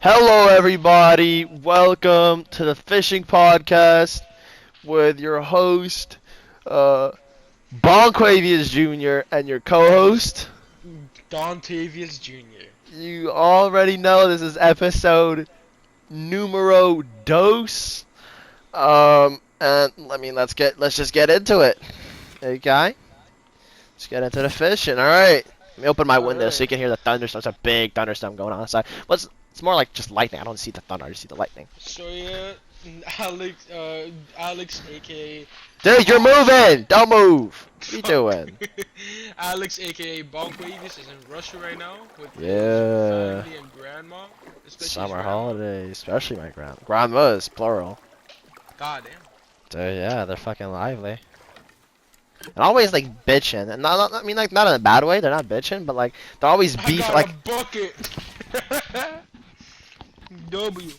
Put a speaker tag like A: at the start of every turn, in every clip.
A: Hello, everybody. Welcome to the fishing podcast with your host, Bonquavius Jr. and your co-host.
B: Dontavius Jr.
A: You already know this is episode numero dos. And let's just get into it. Okay, let's get into the fishing. All right. Let me open my window so you
B: Alright.
A: can hear the thunderstorm. It's a big thunderstorm going on outside. It's more like just lightning. I don't see the thunder. I just see the lightning.
B: So yeah, Alex, aka
A: Dude, you're
B: Bon.
A: moving! Don't move! What are you
B: Fuck.
A: doing?
B: Alex, aka Bonquavius, is in Russia right now with his
A: Yeah.
B: family and grandma, especially his
A: Summer
B: grandma.
A: holidays, especially my grandmas, plural.
B: God damn.
A: Dude, yeah, they're fucking lively. And always like bitching, and I mean like not in a bad way. They're not bitching, but like they're always
B: I
A: beef.
B: got a
A: Like
B: bucket. W.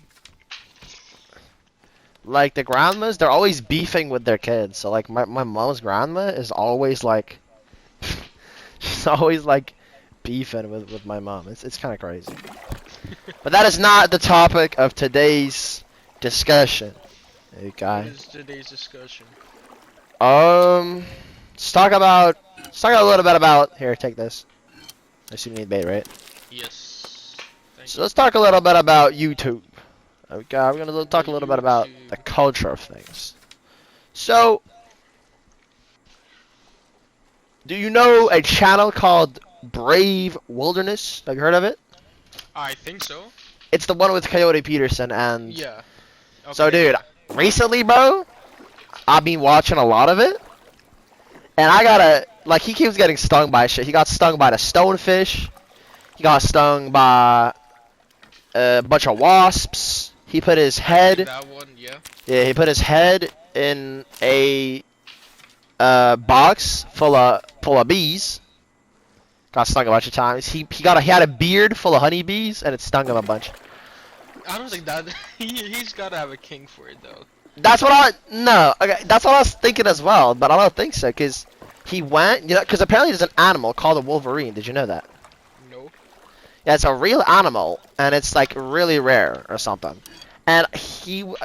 A: like the grandmas, they're always beefing with their kids. So like my mom's grandma is always like, she's always like beefing with my mom. It's kind of crazy. But that is not the topic of today's discussion.
B: What
A: Okay.
B: is today's discussion?
A: Let's talk a little bit about. Here, take this. I assume you need bait, right?
B: Yes. Thank
A: So
B: you.
A: let's talk a little bit about YouTube. Okay, we're gonna talk a little bit about the
B: YouTube.
A: culture of things. So, do you know a channel called Brave Wilderness? Have you heard of it?
B: I think so.
A: It's the one with Coyote Peterson and.
B: Yeah.
A: So,
B: Okay.
A: dude, recently, bro, I've been watching a lot of it. And I gotta, like, he keeps getting stung by shit. He got stung by the stonefish. He got stung by a bunch of wasps. He put his
B: I think
A: head,
B: that one. Yeah.
A: yeah, he put his head in a box full of bees. Got stung a bunch of times. He had a beard full of honeybees, and it stung him a bunch.
B: I don't think that he's gotta have a king for it though.
A: That's what that's what I was thinking as well, but I don't think so, cause he went, cause apparently there's an animal called a wolverine. Did you know that?
B: No.
A: Yeah, it's a real animal, and it's like really rare or something. And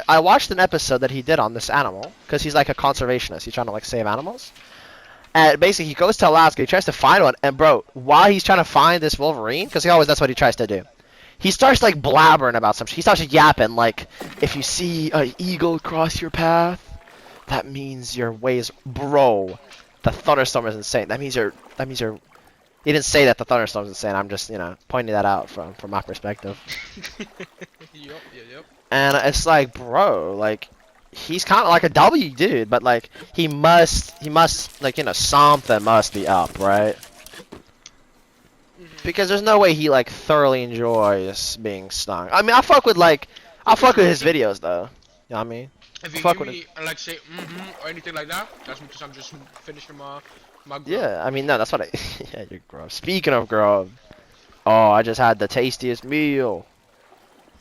A: I watched an episode that he did on this animal, because he's like a conservationist. He's trying to like save animals. And basically, he goes to Alaska. He tries to find one, and bro, while he's trying to find this wolverine, because that's what he tries to do. He starts like blabbering about some shit. He starts yapping like, if you see an eagle cross your path, that means your ways, bro. The thunderstorm is insane. That means you're. He didn't say that the thunderstorm's insane. I'm just, pointing that out from my perspective.
B: Yep.
A: And it's like, bro, like, he's kind of like a W dude, but like, he must, like, something must be up, right? Because there's no way he like thoroughly enjoys being stung. I mean, I fuck with his videos though. You know what I mean?
B: If
A: I
B: you
A: fuck
B: hear
A: with
B: me like say or anything like that, that's because I'm just finishing my grub.
A: Yeah, I mean, no, that's what I. Yeah, you're grub. Speaking of grub, oh, I just had the tastiest meal.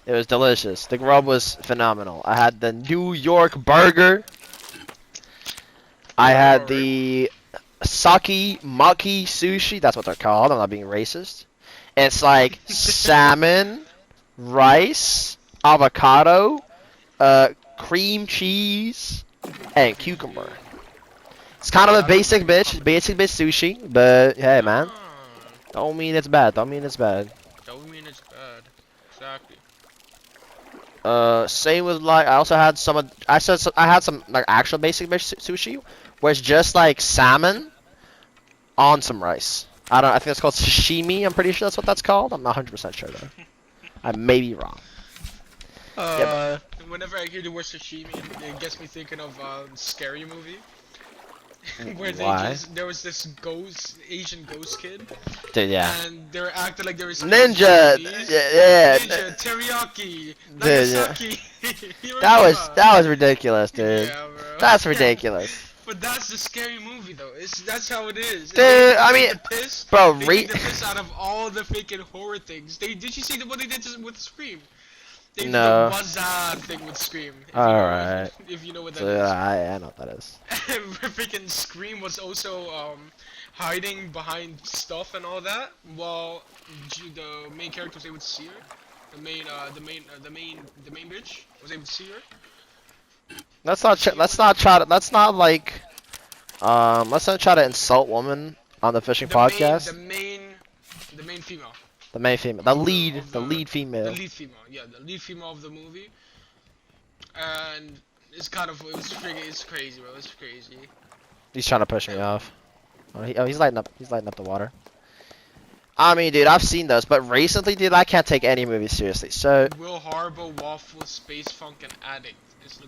A: It was delicious. The grub was phenomenal. I had the New York burger. I had
B: Alright.
A: the sake maki sushi. That's what they're called. I'm not being racist. It's like salmon, rice, avocado, cream cheese, and cucumber. It's kind of a basic bitch sushi, but hey, man,
B: Ah,
A: don't mean it's bad. Don't mean it's bad.
B: don't mean it's bad. Exactly.
A: Same with like I also had I had some like actual basic bitch sushi, where it's just like salmon on some rice. I think it's called sashimi. I'm pretty sure that's what that's called. I'm not 100% sure though. I may be wrong. Yeah, but
B: Whenever I hear the word sashimi, it gets me thinking of Scary Movie. Where
A: why?
B: there was this Asian ghost kid,
A: Dude, yeah.
B: and they were acting like they were
A: Ninja.
B: Japanese.
A: Yeah.
B: Ninja, teriyaki,
A: Dude, yeah.
B: Nagasaki,
A: That
B: Hiroshima.
A: was ridiculous, dude.
B: Yeah, bro.
A: That's ridiculous.
B: But that's the scary movie, though. That's how it is.
A: Dude, I mean,
B: Take the piss.
A: bro,
B: They take the piss out of all the freaking horror things. Did you see what they did with Scream? They did
A: No.
B: the Wazza thing with Scream.
A: Alright.
B: If you know what that
A: So,
B: is.
A: I know what that is.
B: Freaking Scream was also hiding behind stuff and all that, while the main character was able to see her. the main bitch was able to see her.
A: Let's not try to. Let's not like. Let's not try to insult women on the fishing
B: The main,
A: podcast.
B: the main female.
A: The main female, the lead female.
B: The lead female, yeah, the lead female of the movie. And it's crazy, bro. It's crazy.
A: He's trying to push me off. He's lighting up. He's lighting up the water. I mean, dude, I've seen those, but recently, dude, I can't take any movie seriously. So
B: Will Harbor, Waffle, Space Funk, and Addict.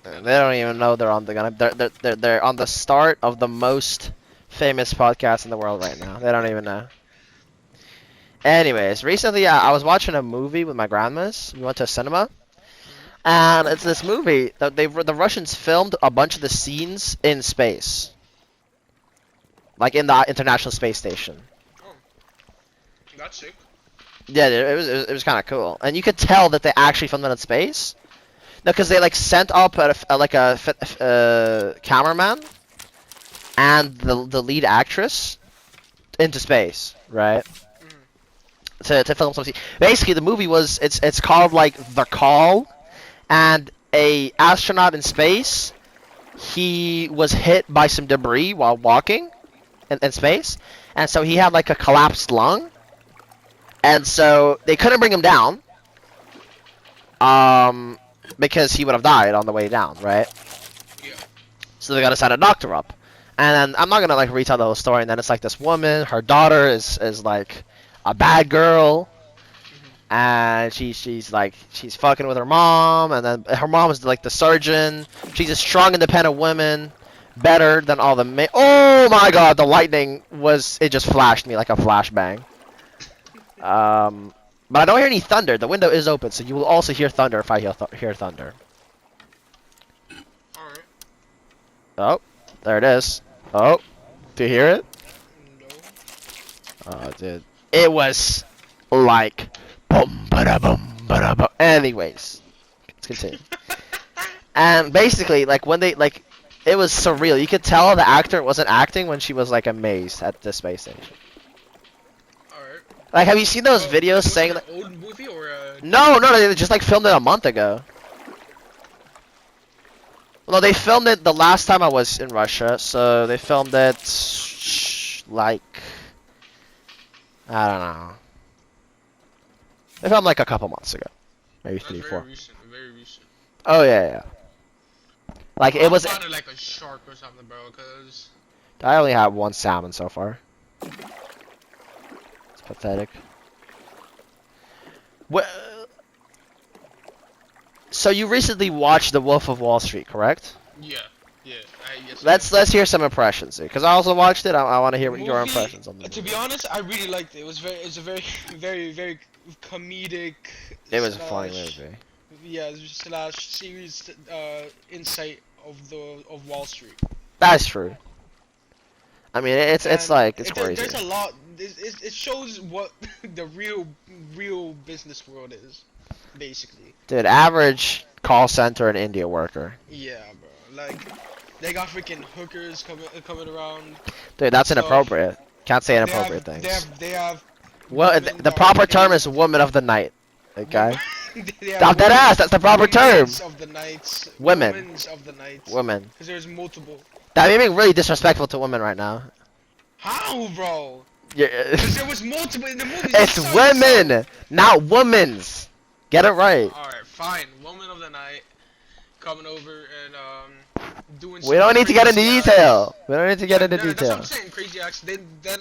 A: they don't even know they're on the gun. They're on the start of the most famous podcast in the world right now. They don't even know. Anyways, recently I was watching a movie with my grandmas. We went to a cinema, and it's this movie that the Russians filmed a bunch of the scenes in space, like in the International Space Station.
B: Oh, that's sick.
A: Yeah, dude, it was kind of cool, and you could tell that they actually filmed it in space. No, because they like sent up a cameraman and the lead actress into space, right? To film something. Basically, the movie was it's called like The Call, and a astronaut in space. He was hit by some debris while walking in space, and so he had like a collapsed lung, and so they couldn't bring him down. Because he would have died on the way down, right?
B: Yeah.
A: So they gotta send a doctor up, and then I'm not gonna like retell the whole story. And then it's like this woman, her daughter is like a bad girl, and she's fucking with her mom, and then her mom is like the surgeon. She's a strong, independent woman, better than all the oh my god, the lightning it just flashed me like a flashbang. But I don't hear any thunder. The window is open, so you will also hear thunder if I hear thunder.
B: Alright.
A: Oh, there it is. Oh, do you hear it?
B: No.
A: Oh, dude. It was like boom, bada, boom, bada, boom. Anyways, let's continue. And basically, like when they it was surreal. You could tell the actor wasn't acting when she was like amazed at the space station.
B: Alright.
A: Like, have you seen those videos
B: was
A: saying
B: it
A: like?
B: an old movie or a...
A: No, they just like filmed it a month ago. Well, they filmed it the last time I was in Russia, so they filmed it like I don't know. They filmed like a couple months ago, maybe
B: That's
A: 3,
B: very
A: 4.
B: recent, very recent.
A: Oh yeah. Like it was.
B: Sounded like a shark or something, bro. Cause
A: I only have one salmon so far. It's pathetic. Well, so you recently watched The Wolf of Wall Street, correct?
B: yeah. Yes.
A: Let's hear some impressions, because I also watched it. I want to hear your impressions on the
B: To
A: movie.
B: be honest, I really liked it. It's a very, very comedic.
A: It was a funny movie.
B: Yeah, slash series insight of Wall Street.
A: That's true. I mean, it's
B: And
A: like it's crazy.
B: There's a lot. It shows what the real business world is, basically.
A: Dude, average call center and India worker.
B: Yeah, bro. Like, they got freaking hookers coming around.
A: Dude, that's
B: stuff.
A: inappropriate. Can't say inappropriate
B: They
A: things.
B: they have.
A: Well,
B: women
A: the
B: that
A: proper
B: are
A: term
B: freaking-
A: is woman of the night. Okay.
B: They have
A: Stop that
B: women-
A: ass. That's the proper term.
B: women's of the nights.
A: Women.
B: Women's of the nights.
A: Women.
B: Because there's multiple.
A: That made me really disrespectful to women right now.
B: How, bro?
A: Yeah.
B: Because there was multiple in the movie.
A: It's women, not women's. Get it right.
B: Alright, fine. Woman of the night coming over and doing.
A: We don't need to get into
B: crazy
A: detail. We don't need to get into
B: That's what
A: detail.
B: I'm saying. Crazy acts. Then they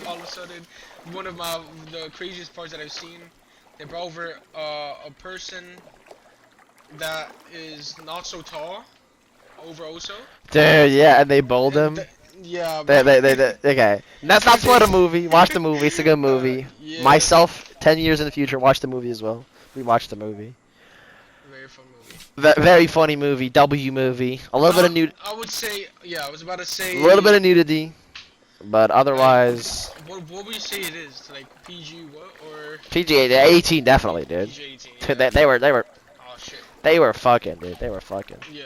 B: all of a sudden, one of the craziest parts that I've seen, they brought over a person that is not so tall over also.
A: Dude, yeah, and they bowled him.
B: Yeah.
A: They, okay. That's not spoil the movie. Watch the movie. It's a good movie.
B: Yeah.
A: Myself, 10 years in the future, watch the movie as well. We watched the movie.
B: Very fun movie.
A: Very funny movie. W movie. A little bit of nudity.
B: I would say, yeah, I was about to say.
A: A little bit of nudity, but otherwise.
B: What would you say it is? Like PG what or
A: PG 18 definitely, dude.
B: PG 18?
A: Dude,
B: Yeah.
A: they were
B: Oh shit.
A: they were fucking, dude. They were fucking.
B: Yeah,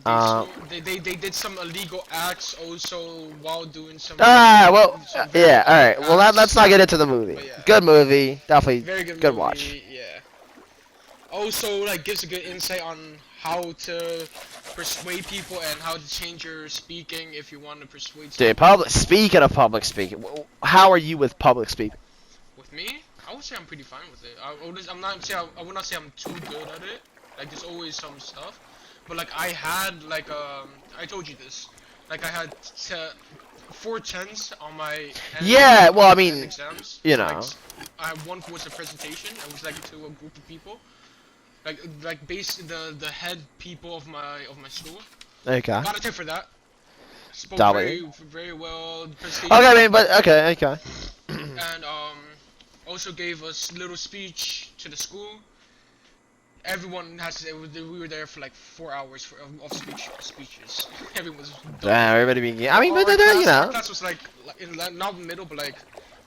B: bro. They did some illegal acts also while doing some.
A: Well,
B: some very
A: yeah, all right. Well,
B: acts.
A: let's not get into the movie.
B: But yeah.
A: Good movie, definitely
B: Very good
A: good
B: movie,
A: watch.
B: Yeah. also like gives a good insight on how to persuade people and how to change your speaking if you want to persuade
A: Dude,
B: someone.
A: speaking of public speaking, how are you with public speaking?
B: With me, I would say I'm pretty fine with it. I'm not say I would not say I'm too good at it. Like there's always some stuff, but like I had like I told you this, like I had 4 10s on my
A: Yeah, well, I mean,
B: exams.
A: you
B: So,
A: know.
B: like, I had one was a presentation. I was like to a group of people, like basically the head people of my school.
A: Okay.
B: Got a tip for that. Spoke
A: W.
B: very well. The
A: Okay, I mean, but okay.
B: And also gave us little speech to the school. Everyone has to say we were there for like 4 hours of speeches. Everyone was done.
A: Damn, everybody being. I mean, but
B: Our
A: you
B: class, our
A: know,
B: class was like not middle, but like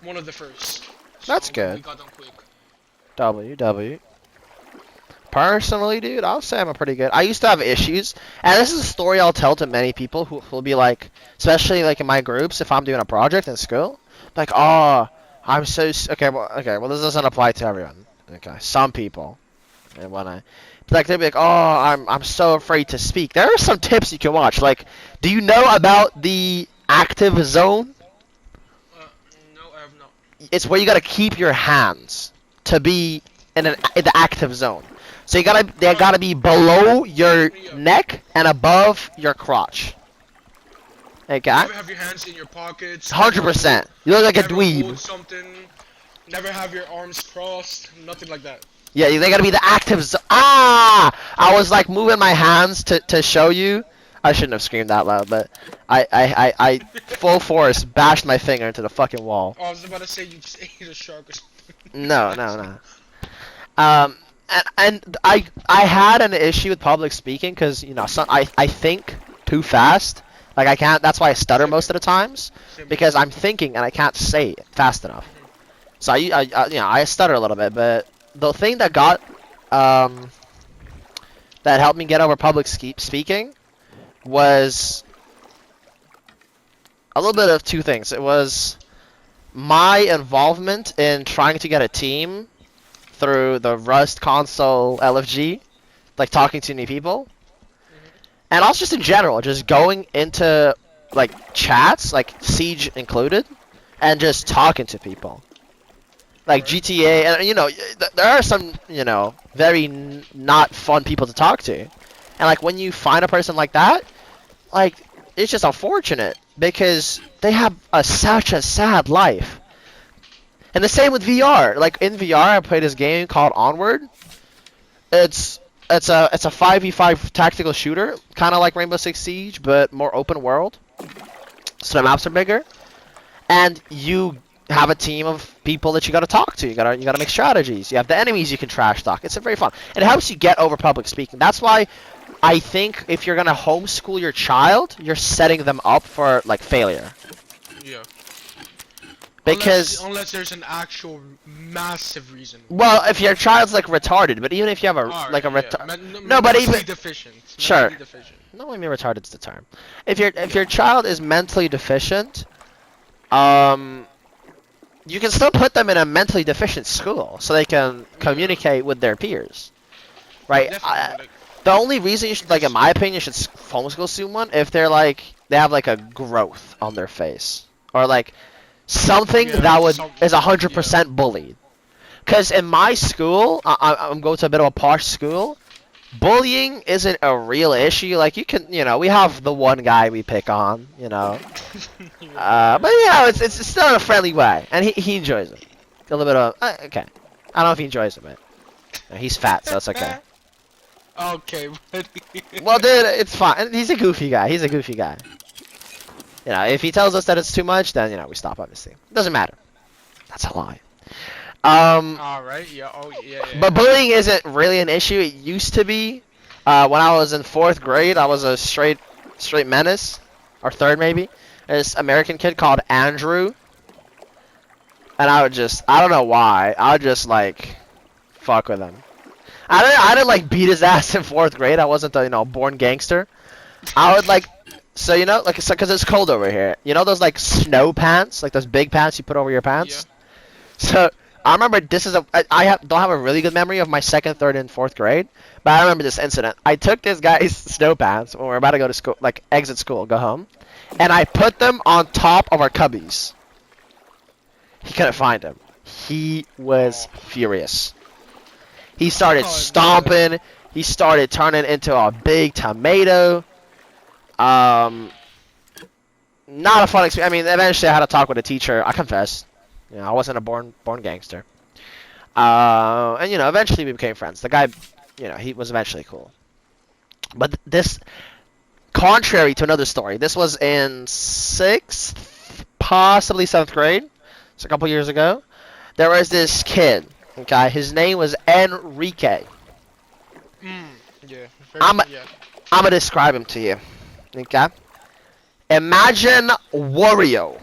B: one of the first.
A: that's
B: So
A: good.
B: we got done quick.
A: W. Personally, dude, I'll say I'm pretty good. I used to have issues, and this is a story I'll tell to many people who will be like, especially like in my groups, if I'm doing a project in school, like, oh, I'm so okay. Well, this doesn't apply to everyone. Okay, some people, and when I, like, they'll be like, oh, I'm so afraid to speak. There are some tips you can watch. Like, do you know about the active zone?
B: Uh, no, I have not.
A: It's where you gotta keep your hands to be in the active zone. So they gotta be below your neck and above your crotch. Okay?
B: Never have your hands in your pockets.
A: 100%. You look like a
B: Never hold
A: dweeb.
B: something. Never have your arms crossed. Nothing like that.
A: Yeah, they gotta be the active zone. Ah! I was like moving my hands to show you. I shouldn't have screamed that loud, but I full force bashed my finger into the fucking wall.
B: Oh, I was about to say you just ate a shark or something.
A: No. And I had an issue with public speaking because you know I think too fast. Like I can't. That's why I stutter most of the times because I'm thinking and I can't say it fast enough. So I stutter a little bit. But the thing that that helped me get over public speaking was a little bit of two things. It was my involvement in trying to get a team through the Rust console LFG, like talking to new people, and also just in general, just going into like chats, like Siege included, and just talking to people, like GTA, and you know, there are some very not fun people to talk to, and like when you find a person like that, like it's just unfortunate because they have such a sad life. And the same with VR. Like in VR, I played this game called Onward. It's a 5v5 tactical shooter, kind of like Rainbow Six Siege, but more open world. So the maps are bigger, and you have a team of people that you got to talk to. You gotta make strategies. You have the enemies you can trash talk. It's very fun. And it helps you get over public speaking. That's why I think if you're gonna homeschool your child, you're setting them up for like failure.
B: Yeah.
A: Because
B: unless there's an actual massive reason.
A: well, if your child's like retarded, but even if you have a no, but even
B: deficient.
A: Sure.
B: Deficient.
A: No, I mean retarded's the term. If your child is mentally deficient, you can still put them in a mentally deficient school so they can communicate with their peers, right? The only reason you should, like, in my opinion, you should homeschool someone if they have like a growth on their face or like something that is 100% bullied. Because in my school, I'm going to a bit of a posh school. Bullying isn't a real issue. Like we have the one guy we pick on, but it's still in a friendly way, and he enjoys it. A little bit of okay. I don't know if he enjoys it, but he's fat, so it's okay.
B: Okay, buddy.
A: Well, dude, it's fine. He's a goofy guy. If he tells us that it's too much, then we stop. Obviously, it doesn't matter. That's a lie.
B: All right. Yeah. Oh, yeah.
A: But bullying isn't really an issue. It used to be. When I was in 4th grade, I was a straight menace, or 3rd maybe. This American kid called Andrew, and I don't know why. I would just like fuck with him. I didn't like beat his ass in 4th grade. I wasn't a born gangster. I would because it's cold over here. You know those like snow pants, like those big pants you put over your pants.
B: Yeah.
A: So I remember this is don't have a really good memory of my second, third, and fourth grade, but I remember this incident. I took this guy's snow pants when we were about to go to school, like exit school, go home, and I put them on top of our cubbies. He couldn't find them. He was furious. He started stomping. He started turning into a big tomato. Not a fun experience. I mean, eventually I had to talk with a teacher. I confess. You know, I wasn't a born gangster. And you know, eventually we became friends. The guy, you know, he was eventually cool. But this, contrary to another story, this was in 6th, possibly 7th grade. It's a couple years ago. There was this kid. Okay, his name was Enrique.
B: Yeah.
A: I'm gonna describe him to you. Okay. Imagine Wario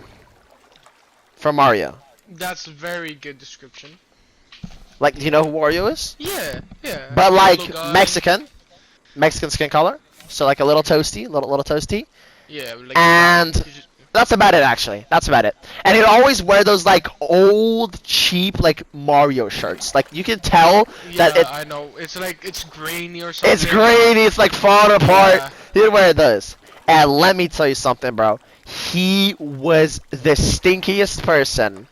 A: from Mario.
B: That's a very good description.
A: Like, do you know who Wario is?
B: Yeah.
A: But like Mexican skin color. So like a little toasty, little toasty.
B: Yeah. Like
A: And that's about it, actually. That's about it. And he'd always wear those like old, cheap like Mario shirts. Like you can tell that it.
B: I know. It's like it's grainy or something.
A: It's grainy. It's like falling apart.
B: Yeah.
A: He'd wear those. And let me tell you something, bro. He was the stinkiest person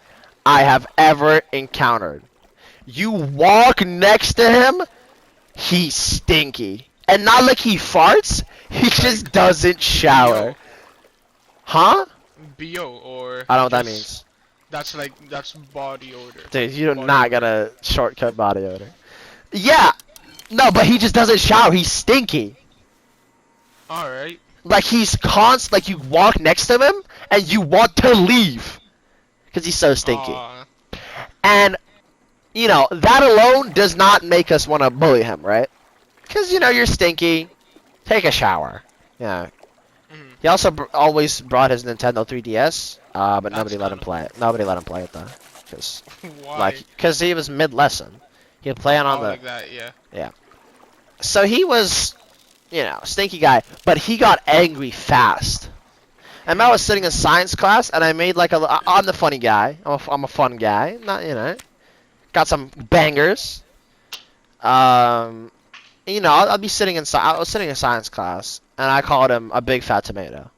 A: I have ever encountered. You walk next to him, he's stinky. And not like he farts, he just doesn't shower. Huh?
B: BO or...
A: I don't know what that means.
B: That's body odor.
A: Dude, you're not gonna shortcut body odor. Yeah! No, but he just doesn't shower, he's stinky.
B: Alright.
A: Like he's like you walk next to him and you want to leave because he's so stinky. And you know that alone does not make us want to bully him, right? Because you know you're stinky. Take a shower. Yeah. He also always brought his Nintendo 3DS, but nobody let him play it. Nobody let him play it though, because because he was mid-lesson. He'd play it on the.
B: Like that, yeah.
A: Yeah. So he was. You know, stinky guy, but he got angry fast. And I was sitting in science class, and I made like I'm the funny guy. I'm a fun guy. Not, you know, got some bangers. You know, I'll be sitting I was sitting in science class, and I called him a big fat tomato.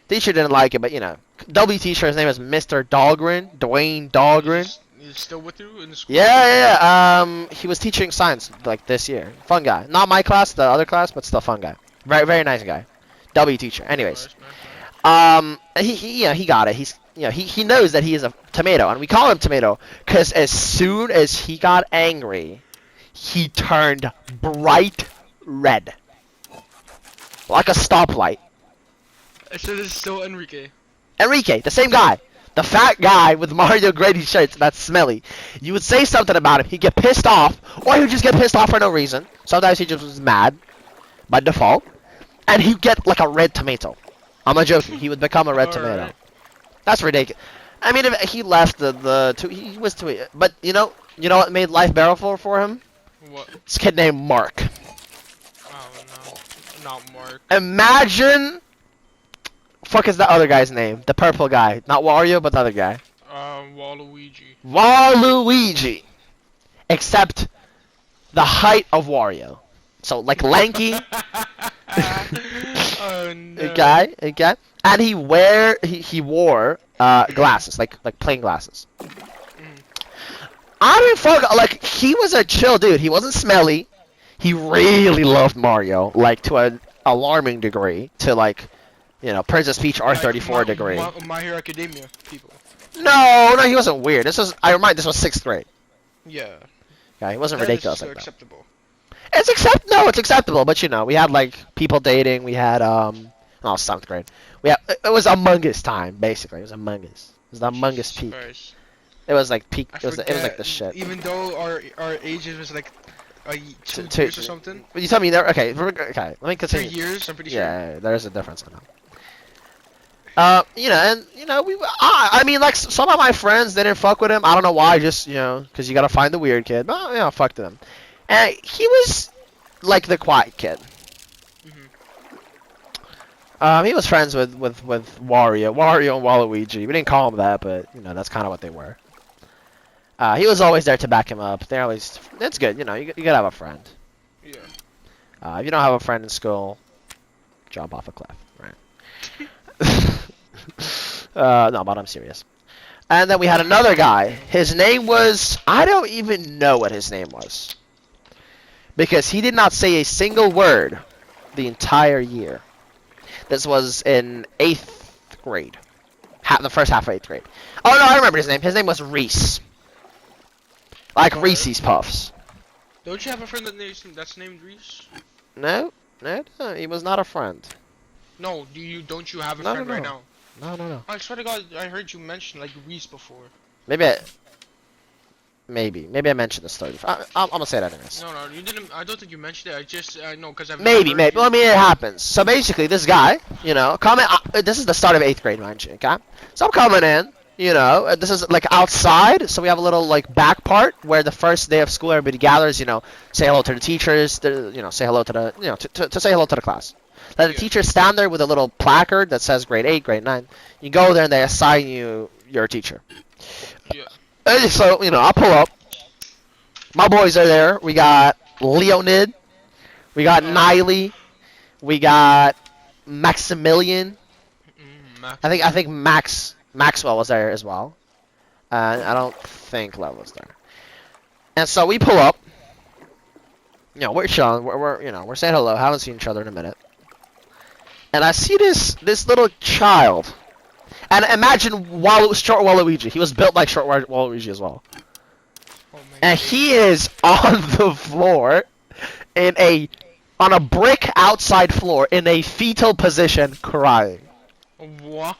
A: Teacher didn't like it, but you know, W teacher, his name is Mr. Dahlgren, Dwayne Dahlgren.
B: He's still with you in the school?
A: Yeah. He was teaching science like this year. Fun guy. Not my class, the other class, but still fun guy. Very, very nice guy. W teacher. Anyways, he got it. He's, you know, he knows that he is a tomato, and we call him tomato because as soon as he got angry, he turned bright red, like a stoplight.
B: So this is still Enrique.
A: Enrique, the same guy. The fat guy with Mario Grady shirts that's smelly. You would say something about him, he'd get pissed off, or he would just get pissed off for no reason. Sometimes he just was mad, by default, and he'd get like a red tomato. I'm not joking, he would become a red tomato.
B: Right.
A: That's ridiculous. I mean, if he left he was too, but you know what made life bearable for him?
B: What?
A: This kid named Mark.
B: Oh no, not Mark.
A: Imagine. Fuck is the other guy's name? The purple guy. Not Wario, but the other guy.
B: Waluigi.
A: Waluigi. Except the height of Wario. So, like, lanky.
B: Oh no.
A: Okay. And he wore glasses, like plain glasses. I mean, fuck, like, he was a chill dude. He wasn't smelly. He really loved Mario, like, to an alarming degree. To, like, you know, Princess Peach R34 degree.
B: My Hero Academia people.
A: No, he wasn't weird. This was 6th grade.
B: Yeah.
A: Yeah, he wasn't
B: That
A: ridiculous
B: is
A: like that.
B: acceptable.
A: It's acceptable, but you know, we had like people dating, we had 7th grade. It was Among Us time, basically. It was Among Us. It was the Among Us peak.
B: Christ.
A: It was like peak. It was
B: forget,
A: like the shit.
B: Even though our ages was like 2
A: Two-
B: years or something.
A: You tell me there. Okay, let me
B: 3
A: continue.
B: years, I'm pretty sure.
A: Yeah, there's a difference in them. You know, and you know, I mean, like some of my friends, they didn't fuck with him. I don't know why, just you know, because you gotta find the weird kid. But you know, fuck to them. And he was like the quiet kid. He was friends with Wario and Waluigi. We didn't call him that, but you know, that's kind of what they were. He was always there to back him up. They're always. It's good, you know. You gotta have a friend.
B: Yeah.
A: If you don't have a friend in school, jump off a cliff, right? No, but I'm serious. And then we had another guy. His name was... I don't even know what his name was. Because he did not say a single word the entire year. This was in 8th grade. The first half of 8th grade. Oh, no, I remember his name. His name was Reese. Like Reese's Puffs.
B: Don't you have a friend that's named Reese?
A: No, he was not a friend.
B: No, don't you have a friend right now?
A: No.
B: I swear to God, I heard you mention like Reese before.
A: Maybe I mentioned the story before. I'm gonna say that anyways.
B: No, you didn't. I don't think you mentioned it. I know because I've
A: Maybe.
B: heard you.
A: Well, I mean, it happens. So basically, this guy, you know, this is the start of 8th grade, mind you, okay? So I'm coming in, you know, this is like outside, so we have a little like back part where the first day of school everybody gathers, you know, say hello to the teachers, say hello to the, to say hello to the class. Let the teachers stand there with a little placard that says grade 8, grade 9. You go there and they assign you your teacher.
B: Yeah.
A: And so, you know, I pull up. My boys are there. We got Leonid. We got Niley. We got Maximilian. I think Maxwell was there as well. I don't think Lev was there. And so we pull up. You know, we're chilling. We're saying hello. Haven't seen each other in a minute. And I see this little child. And imagine short Waluigi. He was built like short Waluigi as well. And he is on the floor on a brick outside floor in a fetal position crying.
B: Why?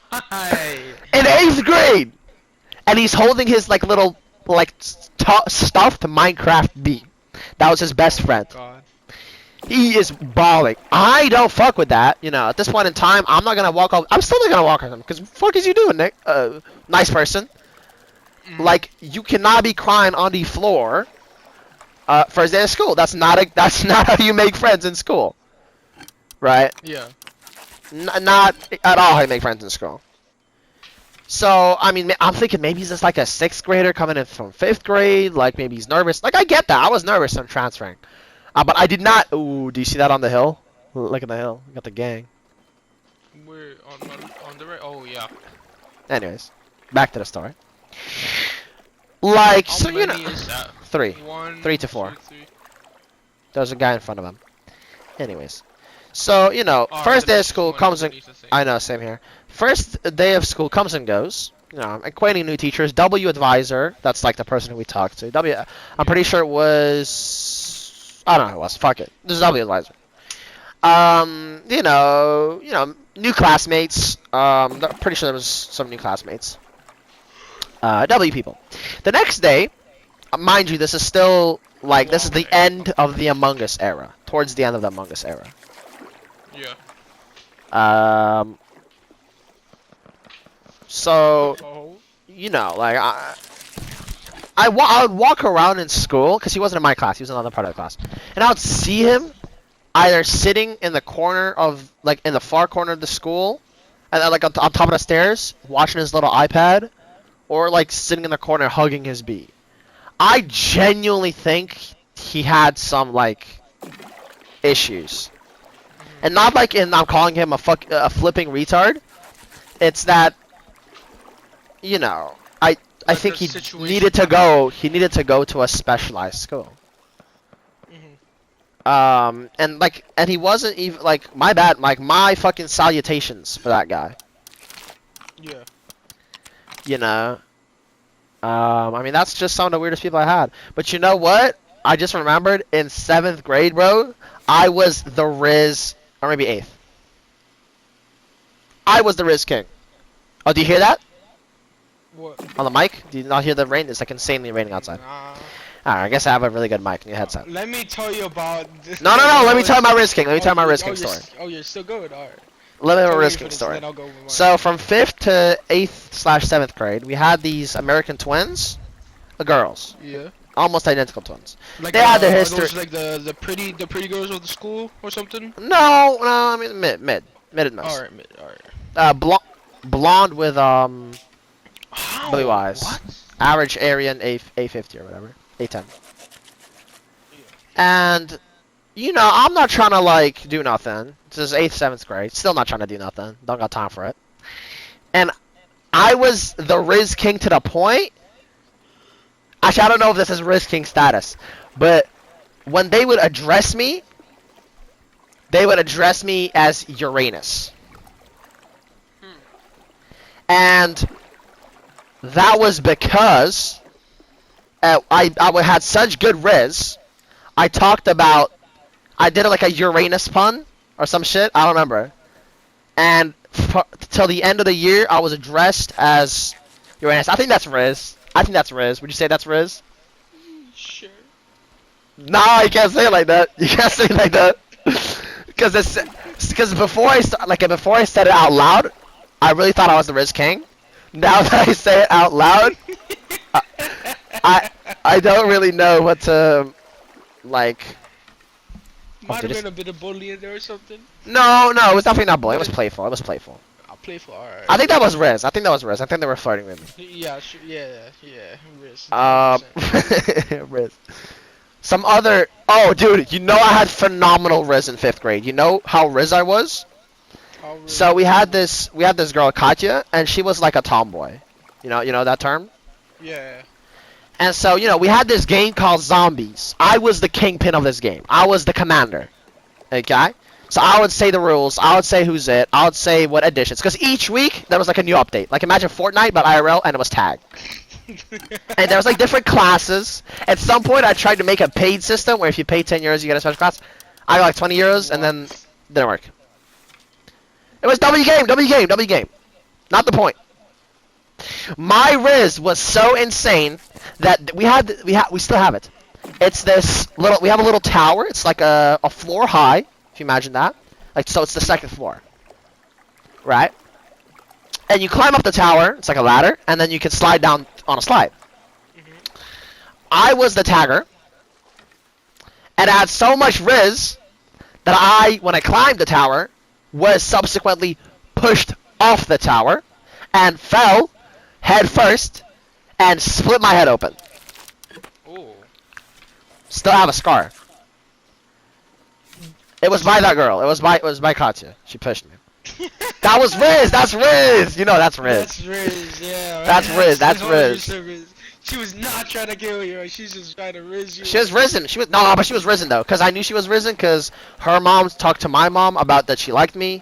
A: In 8th grade! And he's holding his like little stuffed Minecraft bee. That was his best friend.
B: God.
A: He is bawling. I don't fuck with that. You know, at this point in time, I'm not gonna walk up. I'm still not gonna walk on him because fuck is you doing, Nick? Nice person. Like, you cannot be crying on the floor. First day of school. That's not how you make friends in school. Right?
B: Yeah.
A: Not at all how you make friends in school. So, I mean, I'm thinking maybe he's just like a 6th grader coming in from 5th grade. Like, maybe he's nervous. Like, I get that. I was nervous on transferring. But I did not... Ooh, do you see that on the hill? Look at the hill. We got the gang.
B: We're on the right... Oh, yeah.
A: Anyways, back to the story. Like,
B: How
A: so, you know...
B: many is that?
A: 3.
B: 1,
A: 3 to 4.
B: 2, 3.
A: There's a guy in front of him. Anyways. So, you know, first day of school comes and... I know, same here. First day of school comes and goes. You know, I'm acquainting new teachers. W advisor, that's like the person who we talked to. I'm pretty sure it was... I don't know who it was. Fuck it. This is W advisor. You know, new classmates. I'm pretty sure there was some new classmates. W people. The next day, mind you, this is still like this is the end of the Among Us era. Towards the end of the Among Us era.
B: Yeah.
A: So, you know, like I would walk around in school because he wasn't in my class. He was in another part of the class, and I would see him either sitting in the corner of like in the far corner of the school, and then, like on top of the stairs, watching his little iPad, or like sitting in the corner hugging his bee. I genuinely think he had some like issues, and not like I'm calling him a flipping retard. It's that, you know, I think he needed to go. He needed to go to a specialized school. And he wasn't even like my bad. Like my fucking salutations for that guy.
B: Yeah.
A: You know. I mean that's just some of the weirdest people I had. But you know what? I just remembered in 7th grade, bro. I was the Riz, or maybe 8th. I was the Riz King. Oh, do you hear that?
B: What?
A: On the mic? Do you not hear the rain? It's like insanely raining outside.
B: Nah.
A: Alright, I guess I have a really good mic in your headset.
B: Let me tell you about this.
A: No, let me tell you my Riz King. Let me tell you my Riz King story.
B: You're still good? Alright.
A: Let me tell you my Riz King story. So, from 5th to 8th/7th grade, we had these American twins. Girls.
B: Yeah.
A: Almost identical twins.
B: Like,
A: they had their history.
B: Those, like the pretty girls of the school or something?
A: No, I mean mid at most.
B: Alright.
A: Blonde with blue eyes.
B: What?
A: Average Aryan A50 or whatever. A10. And, you know, I'm not trying to, like, do nothing. This is 8th, 7th grade. Still not trying to do nothing. Don't got time for it. And I was the Riz King to the point. Actually, I don't know if this is Riz King status. But when they would address me as Uranus. And that was because I had such good Riz. I did like a Uranus pun or some shit. I don't remember. And till the end of the year, I was addressed as Uranus. I think that's Riz. Would you say that's Riz?
B: Sure.
A: Nah, you can't say it like that. You can't say it like that. Because before I said it out loud, I really thought I was the Riz King. Now that I say it out loud, I don't really know what to like.
B: Might have been a bit of bullying there or something.
A: No, it was definitely not bullying. It was playful.
B: Playful, alright.
A: I think that was Riz. I think they were flirting with me.
B: Yeah, Riz.
A: Riz. Some other. Oh, dude, you know I had phenomenal Riz in 5th grade. You know how Riz I was? So we had this girl Katya, and she was like a tomboy. You know that term?
B: Yeah.
A: And so, you know, we had this game called Zombies. I was the kingpin of this game. I was the commander. Okay? So I would say the rules. I would say who's it. I would say what editions. Because each week, there was like a new update. Like imagine Fortnite, but IRL, and it was tag. And there was like different classes. At some point, I tried to make a paid system where if you pay 10 euros, you get a special class. I got like 20 euros, and then it didn't work. It was W game. Not the point. My Riz was so insane that we still have it. It's this little. We have a little tower. It's like a floor high. If you imagine that. Like so, it's the 2nd floor. Right. And you climb up the tower. It's like a ladder, and then you can slide down on a slide. I was the tagger, and I had so much Riz that when I climbed the tower, was subsequently pushed off the tower and fell head first and split my head open.
B: Ooh.
A: Still have a scar. It was by that girl. It was by Katya. She pushed me. That was Riz. That's Riz. You know that's Riz.
B: That's Riz. Yeah.
A: That's Riz. That's Riz.
B: She was not trying to kill you. She's just trying to Riz you.
A: She was risen. But she was risen though, because I knew she was risen, because her mom talked to my mom about that she liked me.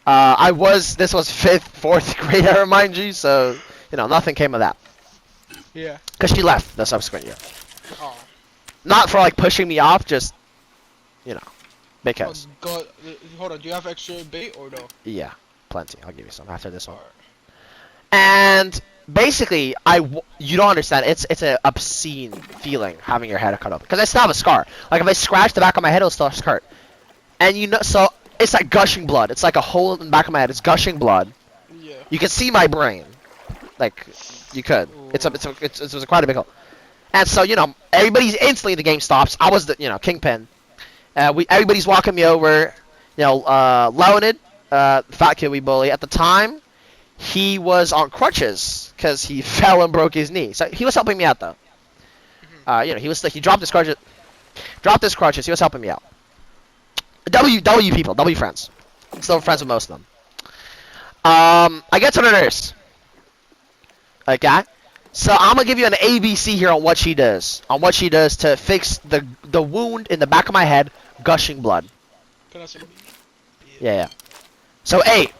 A: This was 5th, 4th grade era, mind you, so, you know, nothing came of that.
B: Yeah.
A: Because she left the subsequent year.
B: Oh.
A: Not for, like, pushing me off, just, you know, because.
B: Oh, God. Hold on, do you have extra bait or no?
A: Yeah, plenty. I'll give you some after this one. And basically, you don't understand. It's an obscene feeling having your head cut open. Because I still have a scar. Like, if I scratch the back of my head, it'll still hurt. And you know, so it's like gushing blood. It's like a hole in the back of my head. It's gushing blood.
B: Yeah. You
A: can see my brain. Like, you could. It was quite a big hole. And so, you know, everybody's instantly the game stops. I was the, you know, kingpin. Everybody's walking me over. You know, Leonid, fat kid we bully. At the time, he was on crutches because he fell and broke his knee. So he was helping me out though. You know, he dropped his crutches. He was helping me out. W people, W friends. Still friends with most of them. I get to the nurse. Okay? So I'm gonna give you an ABC here on what she does. To fix the wound in the back of my head, gushing blood.
B: Can I say?
A: Yeah. So A.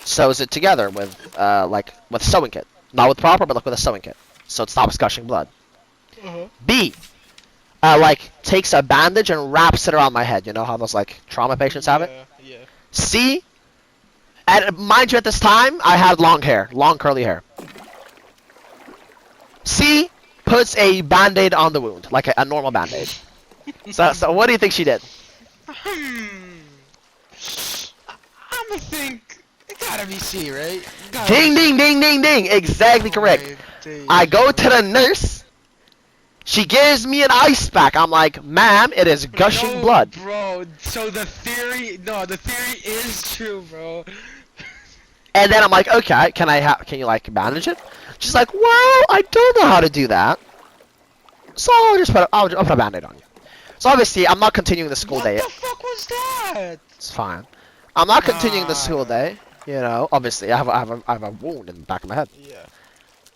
A: Sews it together with with a sewing kit. Not with proper, but like with a sewing kit. So it stops gushing blood. B. Takes a bandage and wraps it around my head. You know how those like trauma patients have it?
B: Yeah.
A: C. And mind you, at this time, I had long curly hair. C. Puts a band-aid on the wound, like a normal band-aid. So what do you think she did?
B: I'ma think it gotta be C, right?
A: Ding, ding, ding, ding, ding. Exactly correct. I go to the nurse. She gives me an ice pack. I'm like, ma'am, it is gushing blood.
B: Bro, so the theory is true, bro.
A: And then I'm like, okay, can you like manage it? She's like, well, I don't know how to do that. So I'll put a band-aid on you. So obviously, I'm not continuing the school day.
B: What the fuck was that?
A: It's fine. I'm not continuing the school
B: Nah.
A: day. You know, obviously, I have a wound in the back of my head.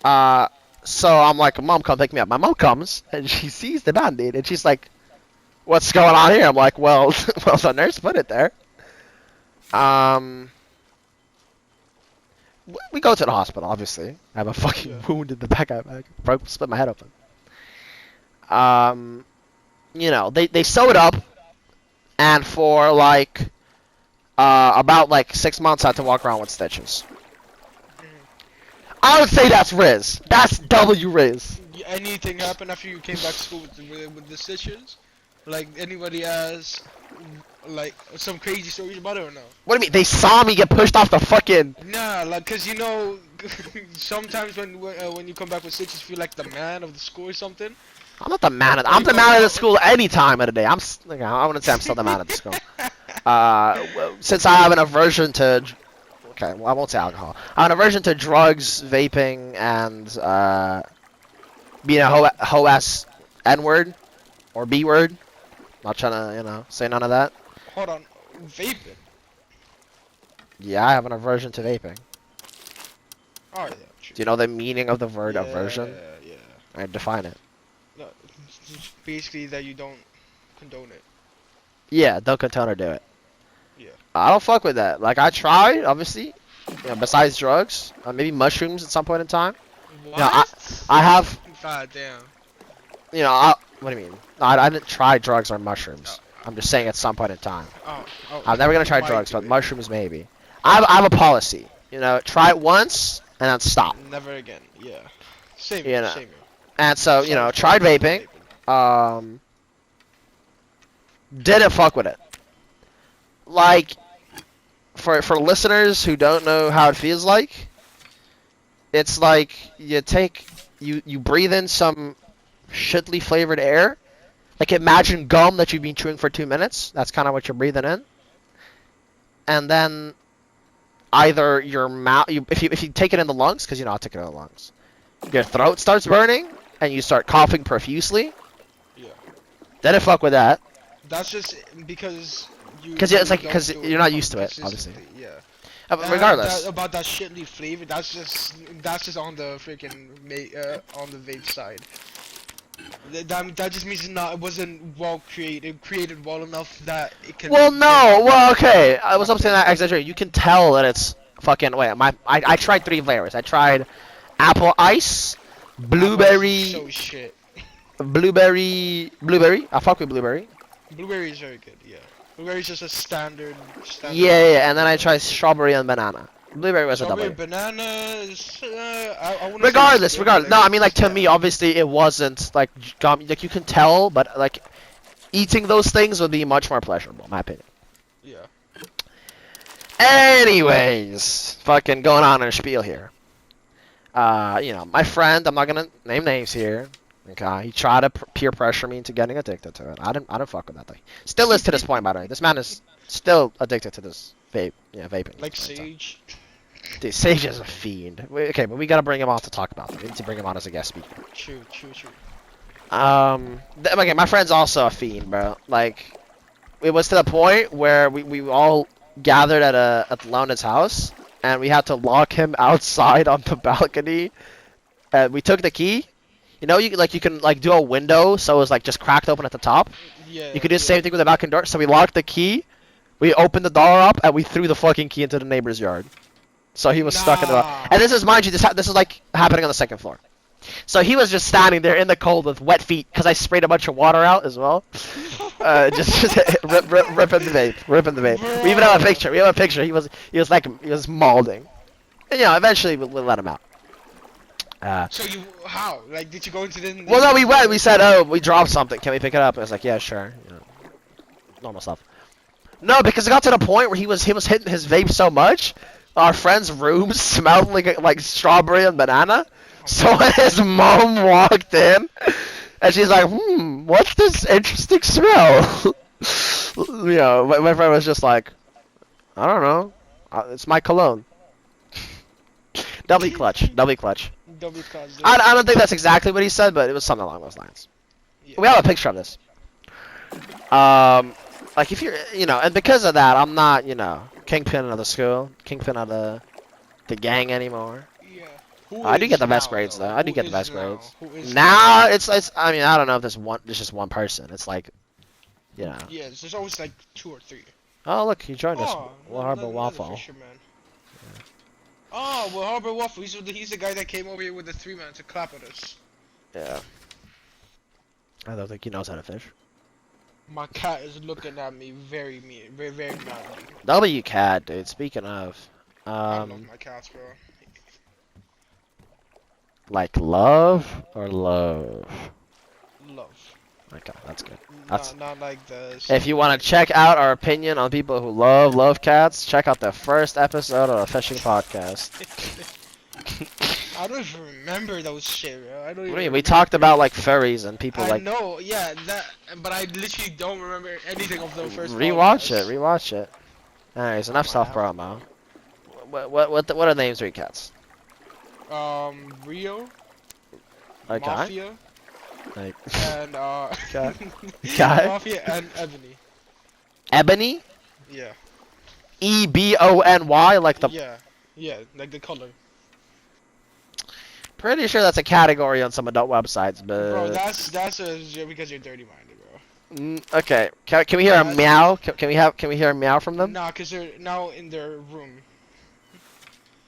B: Yeah.
A: So I'm like, Mom, come pick me up. My mom comes and she sees the band-aid and she's like, what's going on here? I'm like, well, well, the nurse put it there. We go to the hospital, obviously. I have a fucking wound in the back. I split my head open. You know, they sew it up, and for like about like 6 months, I had to walk around with stitches. I would say that's Riz. That's W Riz.
B: Anything happened after you came back to school with the stitches? Like anybody has like some crazy stories about it or no?
A: What do you mean? They saw me get pushed off the fucking.
B: Nah, like, cause you know, sometimes when you come back with stitches, you feel like the man of the school or something.
A: I'm not the man. I'm the man of the school any time of the day. Like, I wouldn't say I'm still the man of the school. Since I have an aversion to. Okay, well, I won't say alcohol. I have an aversion to drugs, vaping, and being a ho-ass N-word or B-word. Not trying to, you know, say none of that.
B: Hold on, vaping.
A: Yeah, I have an aversion to vaping.
B: Oh yeah. True.
A: Do you know the meaning of the word aversion?
B: Yeah.
A: I define it.
B: No, it's basically that you don't condone it.
A: Yeah, don't condone or do it.
B: Yeah.
A: I don't fuck with that. Like, I tried, obviously. You know, besides drugs, maybe mushrooms at some point in time.
B: What?
A: You know, I have.
B: God damn.
A: You know, what do you mean? No, I didn't try drugs or mushrooms. I'm just saying at some point in time.
B: Oh.
A: I'm never gonna try drugs, but mushrooms maybe. I have a policy. You know, try it once and then stop.
B: Never again. Yeah. Same.
A: You know.
B: Same.
A: And so, you know, tried vaping. Didn't fuck with it. Like, for listeners who don't know how it feels like, it's like you breathe in some shittily flavored air. Like, imagine gum that you've been chewing for 2 minutes. That's kind of what you're breathing in. And then either your mouth, if you take it in the lungs, because you know I'll take it in the lungs, your throat starts burning and you start coughing profusely.
B: Yeah.
A: Didn't fuck with that.
B: That's just because you.
A: Because it's like
B: don't
A: because
B: do
A: you're
B: it
A: not used to it,
B: consistently,
A: obviously.
B: Yeah.
A: Regardless.
B: About that shitly flavor, that's just on the freaking on the vape side. That just means it wasn't well created well enough that it can.
A: Well, no. Well, okay. I was saying that exaggerated. You can tell that it's fucking. Wait, I tried 3 flavors. I tried apple ice, blueberry.
B: So shit.
A: Blueberry. I fuck with blueberry.
B: Blueberry is very good. Yeah. Blueberry is just a standard.
A: Yeah, and then I tried strawberry and banana. Blueberry was
B: strawberry,
A: a W.
B: banana. I wouldn't
A: Regardless.
B: say
A: No, I mean like to me, obviously it wasn't like gum. Like you can tell, but like eating those things would be much more pleasurable, in my opinion.
B: Yeah.
A: Anyways, fucking going on in a spiel here. You know, my friend, I'm not gonna name names here. Okay, he tried to peer pressure me into getting addicted to it. I didn't fuck with that thing. Still is to this point, by the way. This man is still addicted to this vaping.
B: Like Sage.
A: Dude, Sage is a fiend. Okay, but we gotta bring him on to talk about it. We need to bring him on as a guest speaker.
B: True.
A: Okay, my friend's also a fiend, bro. Like, it was to the point where we all gathered at Lona's house, and we had to lock him outside on the balcony. And we took the key. You know, you can do a window, so it was like just cracked open at the top.
B: Yeah.
A: You could do the same thing with the balcony door. So we locked the key, we opened the door up, and we threw the fucking key into the neighbor's yard. So he was stuck in the. And this is, mind you, this is like happening on the 2nd floor. So he was just standing there in the cold with wet feet because I sprayed a bunch of water out as well. Just ripping the vape. We even have a picture. He was mauling. And, you know, eventually we'll let him out.
B: So how? Like, did you go into the?
A: Well, no, we went. We said, "Oh, we dropped something. Can we pick it up?" And I was like, "Yeah, sure." You know, normal stuff. No, because it got to the point where he was hitting his vape so much, our friend's room smelled like strawberry and banana. So when his mom walked in, and she's like, what's this interesting smell?" You know, my friend was just like, "I don't know. It's my cologne." W clutch. W clutch.
B: W cause.
A: I don't think that's exactly what he said, but it was something along those lines.
B: Yeah.
A: We have a picture of this. Like if you're, and because of that, I'm not, kingpin of the school, kingpin of the gang anymore.
B: Yeah.
A: I do get the best
B: now,
A: grades though.
B: Who
A: I do get the
B: is
A: best
B: now?
A: grades.
B: Who is
A: Now it's I mean I don't know if there's just one person. It's like,
B: Yeah, there's always like 2 or 3.
A: Oh look, he joined us.
B: Oh,
A: Will Harbor
B: another
A: Waffle.
B: fisherman. Oh, Will Harbor Waffle. He's the guy that came over here with the 3-man to clap at us.
A: Yeah. I don't think he knows how to fish.
B: My cat is looking at me very mean, very madly.
A: W cat, dude. Speaking of,
B: I love my cats, bro.
A: like love or love.
B: Love.
A: Okay, that's good. That's.
B: Not like this.
A: If you want to check out our opinion on people who love cats, check out the first episode of the fishing podcast.
B: I don't even remember those shit, bro. I don't
A: What
B: even.
A: do you mean? We talked about like furries and people
B: I
A: like.
B: know, yeah, that, but I literally don't remember anything of the first.
A: Rewatch
B: podcast.
A: it. Rewatch it. Anyways, enough self promo. What are the names of your cats?
B: Rio.
A: Okay.
B: Mafia.
A: Like
B: And
A: Okay. Okay.
B: Mafia and Ebony.
A: Ebony.
B: Yeah.
A: EBONY, like the.
B: Yeah, like the color.
A: Pretty sure that's a category on some adult websites, but.
B: Bro, that's because you're dirty-minded, bro.
A: Okay. Can we hear a meow? Can we hear a meow from them?
B: Nah, cause they're now in their room.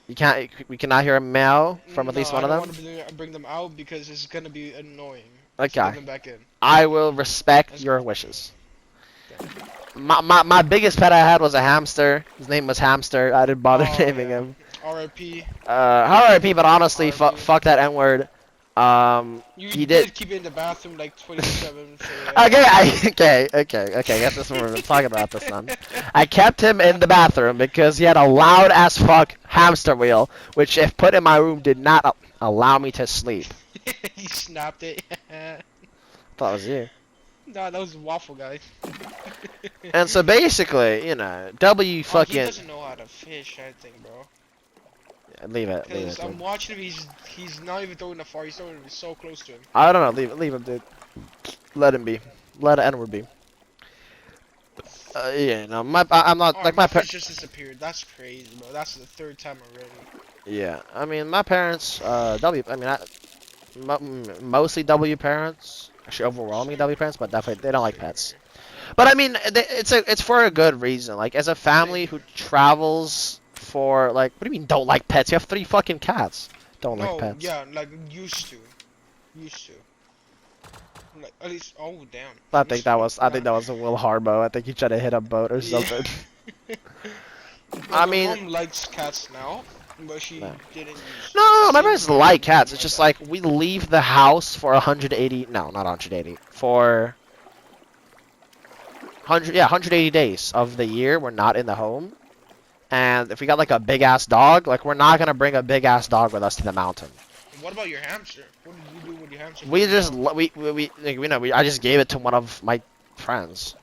A: You can't. We cannot hear a meow from at least one of them.
B: I don't want to bring them out because it's gonna be annoying.
A: Okay.
B: Bring them back in.
A: I will respect your wishes. My biggest pet I had was a hamster. His name was Hamster. I didn't bother naming him.
B: R.I.P.
A: R.I.P. But honestly,
B: R.I.P.
A: fuck that N-word.
B: You did keep it in the bathroom like 27. So
A: Okay. I guess that's what we're talking about this then. I kept him in the bathroom because he had a loud as fuck hamster wheel, which if put in my room did not allow me to sleep.
B: He snapped it.
A: Thought it was you.
B: Nah, that was Waffle Guy.
A: And so basically, W fucking.
B: He doesn't know how to fish, I think, bro.
A: Leave it.
B: Because I'm watching him, he's not even throwing it far, he's throwing it so close to him.
A: I don't know, leave him, dude. Let him be. Let N-word be. I'm not, like, my
B: parents just disappeared, that's crazy, bro. That's the 3rd time already.
A: Yeah, I mean, my parents, mostly W parents. Actually, overwhelmingly W parents, but definitely, they don't like pets. But, I mean, it's for a good reason. Like, as a family who travels for, like, what do you mean don't like pets? You have 3 fucking cats. Don't like pets.
B: Yeah, like, used to. Like, at least, oh, damn.
A: I think that was a Will Harbo. I think he tried to hit a boat or something. I mean,
B: my mom likes cats now, but she didn't use.
A: No, my parents like cats. It's just like we leave the house for 180. No, not 180. For 180 days of the year we're not in the home. And if we got like a big ass dog, like we're not gonna bring a big ass dog with us to the mountain.
B: What about your hamster? What did you do with your hamster?
A: I just gave it to one of my friends.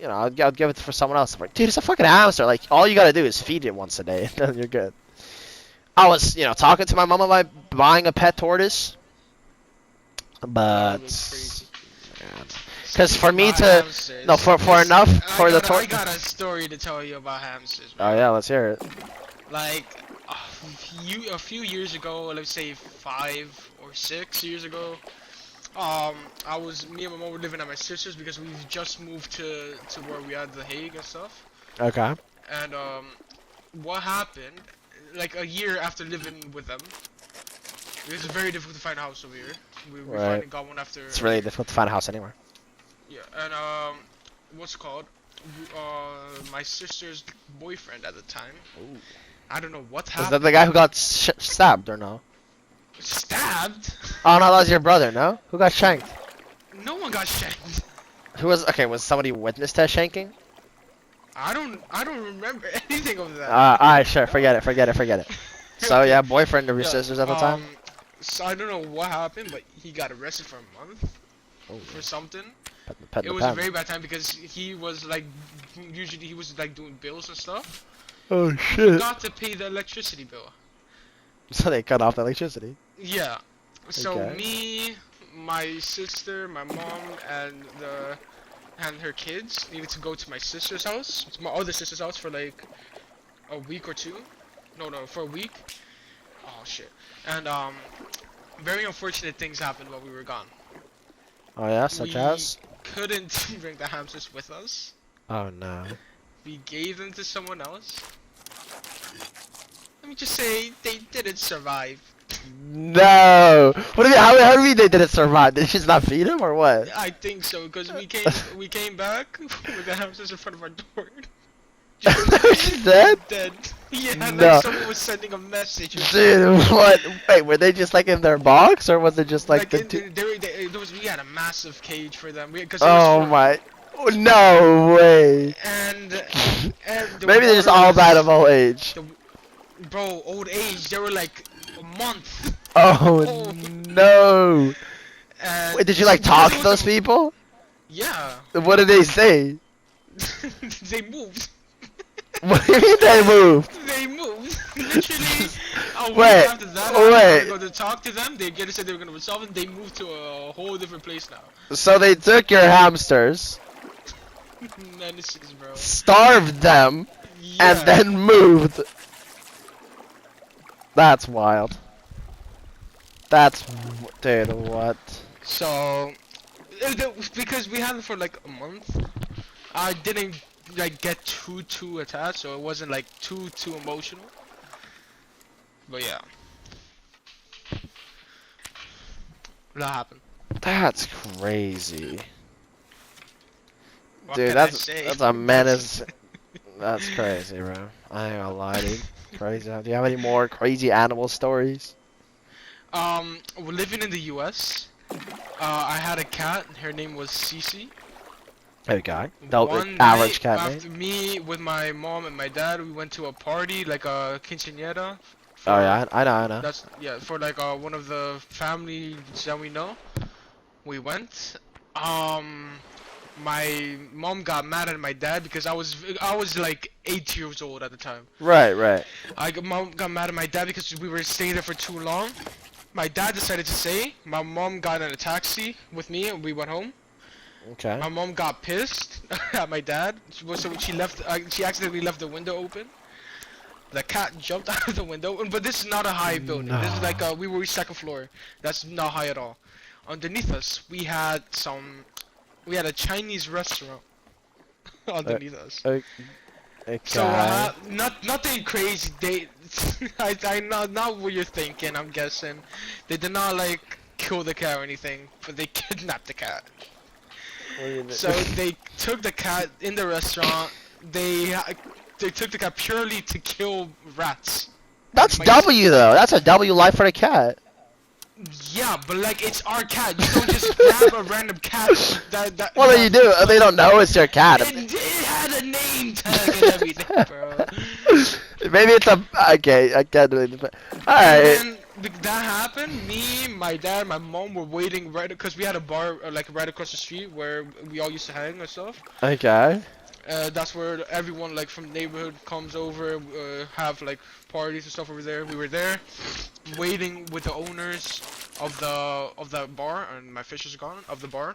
A: I'll give it for someone else. Like, dude, it's a fucking hamster. Like, all you gotta do is feed it once a day, and then you're good. I was, talking to my mom about buying a pet tortoise, but because for me to for enough for the tortoise.
B: I got a story to tell you about hamsters.
A: Oh yeah, let's hear it.
B: Like a few years ago, let's say 5 or 6 years ago. Me and my mom were living at my sister's because we just moved to where we had the Hague and stuff.
A: Okay.
B: And what happened? Like a year after living with them, it was very difficult to find a house over here. We finally got one after.
A: It's really difficult to find a house anywhere.
B: Yeah, and what's it called? My sister's boyfriend at the time.
A: Ooh.
B: I don't know what happened.
A: Is that the guy who got stabbed or no?
B: Stabbed?
A: Oh no, that was your brother, no? Who got shanked?
B: No one got shanked.
A: Who was was somebody witness to shanking?
B: I don't remember anything of that.
A: Alright, sure, forget it. So yeah, boyfriend of your sister's at the time?
B: So I don't know what happened, but he got arrested for a month for something.
A: Petting
B: It
A: the
B: was a
A: pen.
B: very bad time because he was like, usually he was like doing bills and stuff.
A: Oh shit.
B: Got to pay the electricity bill.
A: So they cut off the electricity.
B: Yeah. So
A: Okay.
B: me, my sister, my mom, and her kids needed to go to my sister's house, to my other sister's house for like a week or two. No, for a week. Oh shit. And very unfortunate things happened while we were gone.
A: Oh yeah, such
B: We
A: as.
B: couldn't bring the hamsters with us.
A: Oh no.
B: We gave them to someone else. Let me just say, they didn't survive.
A: No. What do you? How do you mean they didn't survive? Did you just not feed him or what?
B: I think so, because we came back with the hamsters in front of our door. Just
A: Dead?
B: dead. Yeah,
A: No.
B: like someone was sending a message.
A: Dude, what? Wait, were they just like in their box, or was it just like the?
B: We had a massive cage for them. Cause
A: Oh my! Oh, no way!
B: And the
A: Maybe they're just
B: water
A: all
B: was-
A: bad of old age.
B: Bro, old age. They were like a month.
A: Oh no!
B: And
A: Wait, did you like talk to those people?
B: Yeah.
A: What did they say?
B: They moved.
A: What do you mean they moved?
B: They moved. Literally, a week
A: Wait,
B: after that,
A: wait.
B: I go to talk to them. They said they were gonna resolve it. They moved to a whole different place now.
A: So they took your hamsters,
B: Menaces, bro.
A: starved them,
B: Yeah.
A: and then moved. That's wild. Dude, what?
B: So, because we had them for like a month, I didn't like get too attached, so it wasn't like too emotional. But yeah, that happened.
A: That's crazy.
B: What
A: Dude,
B: can I
A: that's
B: say?
A: a menace. That's crazy, bro. I ain't gonna lie, dude. Crazy. Do you have any more crazy animal stories?
B: We're living in the U.S. I had a cat. Her name was Cece.
A: Okay.
B: One
A: Average
B: night,
A: cat
B: after
A: name.
B: me with my mom and my dad, we went to a party, like a quinceañera.
A: Oh yeah, I know.
B: That's for like one of the families that we know. We went. My mom got mad at my dad because I was like 8 years old at the time.
A: Right.
B: Mom got mad at my dad because we were staying there for too long. My dad decided to stay. My mom got in a taxi with me and we went home.
A: Okay.
B: My mom got pissed at my dad, so she left. She accidentally left the window open. The cat jumped out of the window, but this is not a high building. This is like we were second floor. That's not high at all. Underneath us, we had a Chinese restaurant underneath us.
A: Okay.
B: So nothing crazy. I know not what you're thinking. I'm guessing they did not like kill the cat or anything, but they kidnapped the cat. So they took the cat in the restaurant. They took the cat purely to kill rats.
A: That's W though. That's a W life for the cat.
B: Yeah, but like it's our cat. You don't just grab a random cat.
A: Well, then you do. They don't know it's your cat.
B: It had a name tag and everything, bro.
A: Maybe it's a. Okay, I can't do it. Alright.
B: And then that happened. Me, my dad, my mom were waiting right because we had a bar like right across the street where we all used to hang and stuff.
A: Okay.
B: That's where everyone like from the neighborhood comes over, have like parties and stuff over there. We were there, waiting with the owners of the bar, and my fish is gone of the bar.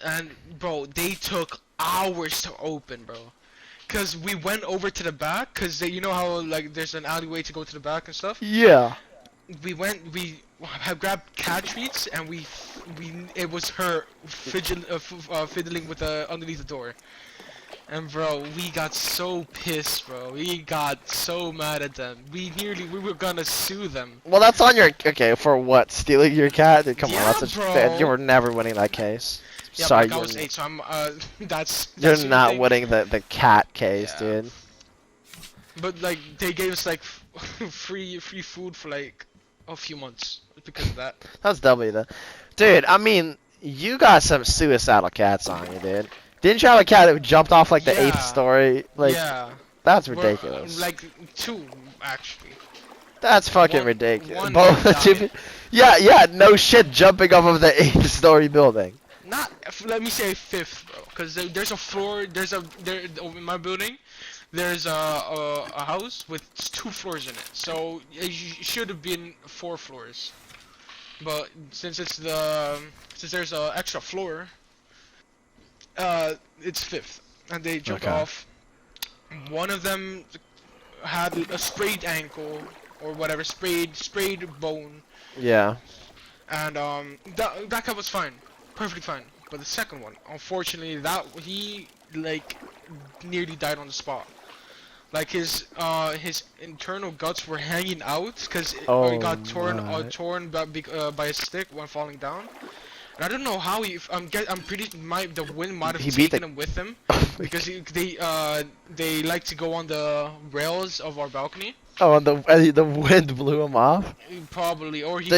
B: And bro, they took hours to open, bro. Cause we went over to the back, cause you know how like there's an alleyway to go to the back and stuff.
A: Yeah.
B: We have grabbed cat treats, and it was her fiddling with underneath the door. And bro, we got so pissed, bro. We got so mad at them. We were gonna sue them.
A: Well, that's on your. Okay, for what? Stealing your cat? Dude, come
B: Yeah,
A: on, that's
B: bro.
A: you were never winning that case.
B: Yeah,
A: Sorry,
B: but like, I was 8, so I'm that's
A: you're
B: the
A: not
B: thing.
A: winning the cat case,
B: Yeah.
A: dude.
B: But like they gave us like free food for like a few months because of that.
A: That's W though. Dude, I mean, you got some suicidal cats on you, dude. Didn't you have a cat that jumped off like the 8th
B: Yeah.
A: story? Like,
B: Yeah.
A: that's
B: Well,
A: ridiculous.
B: like 2 actually.
A: That's fucking
B: one-
A: ridiculous.
B: one
A: Both
B: died.
A: yeah, no shit, jumping off of the 8th story building.
B: not. Let me say fifth, bro. Cause there's a floor. There in my building. There's a house with 2 floors in it. So it should have been 4 floors. But since since there's a extra floor, it's fifth, and they jumped off. One of them had a sprayed ankle or whatever, sprayed bone,
A: Yeah.
B: and that guy was fine, perfectly fine. But the second one, unfortunately, that he like nearly died on the spot. Like his internal guts were hanging out because it got torn by a stick when falling down. And I don't know how I'm pretty the wind might have taken him with him because they like to go on the rails of our balcony.
A: Oh, and the wind blew him off.
B: Probably, or he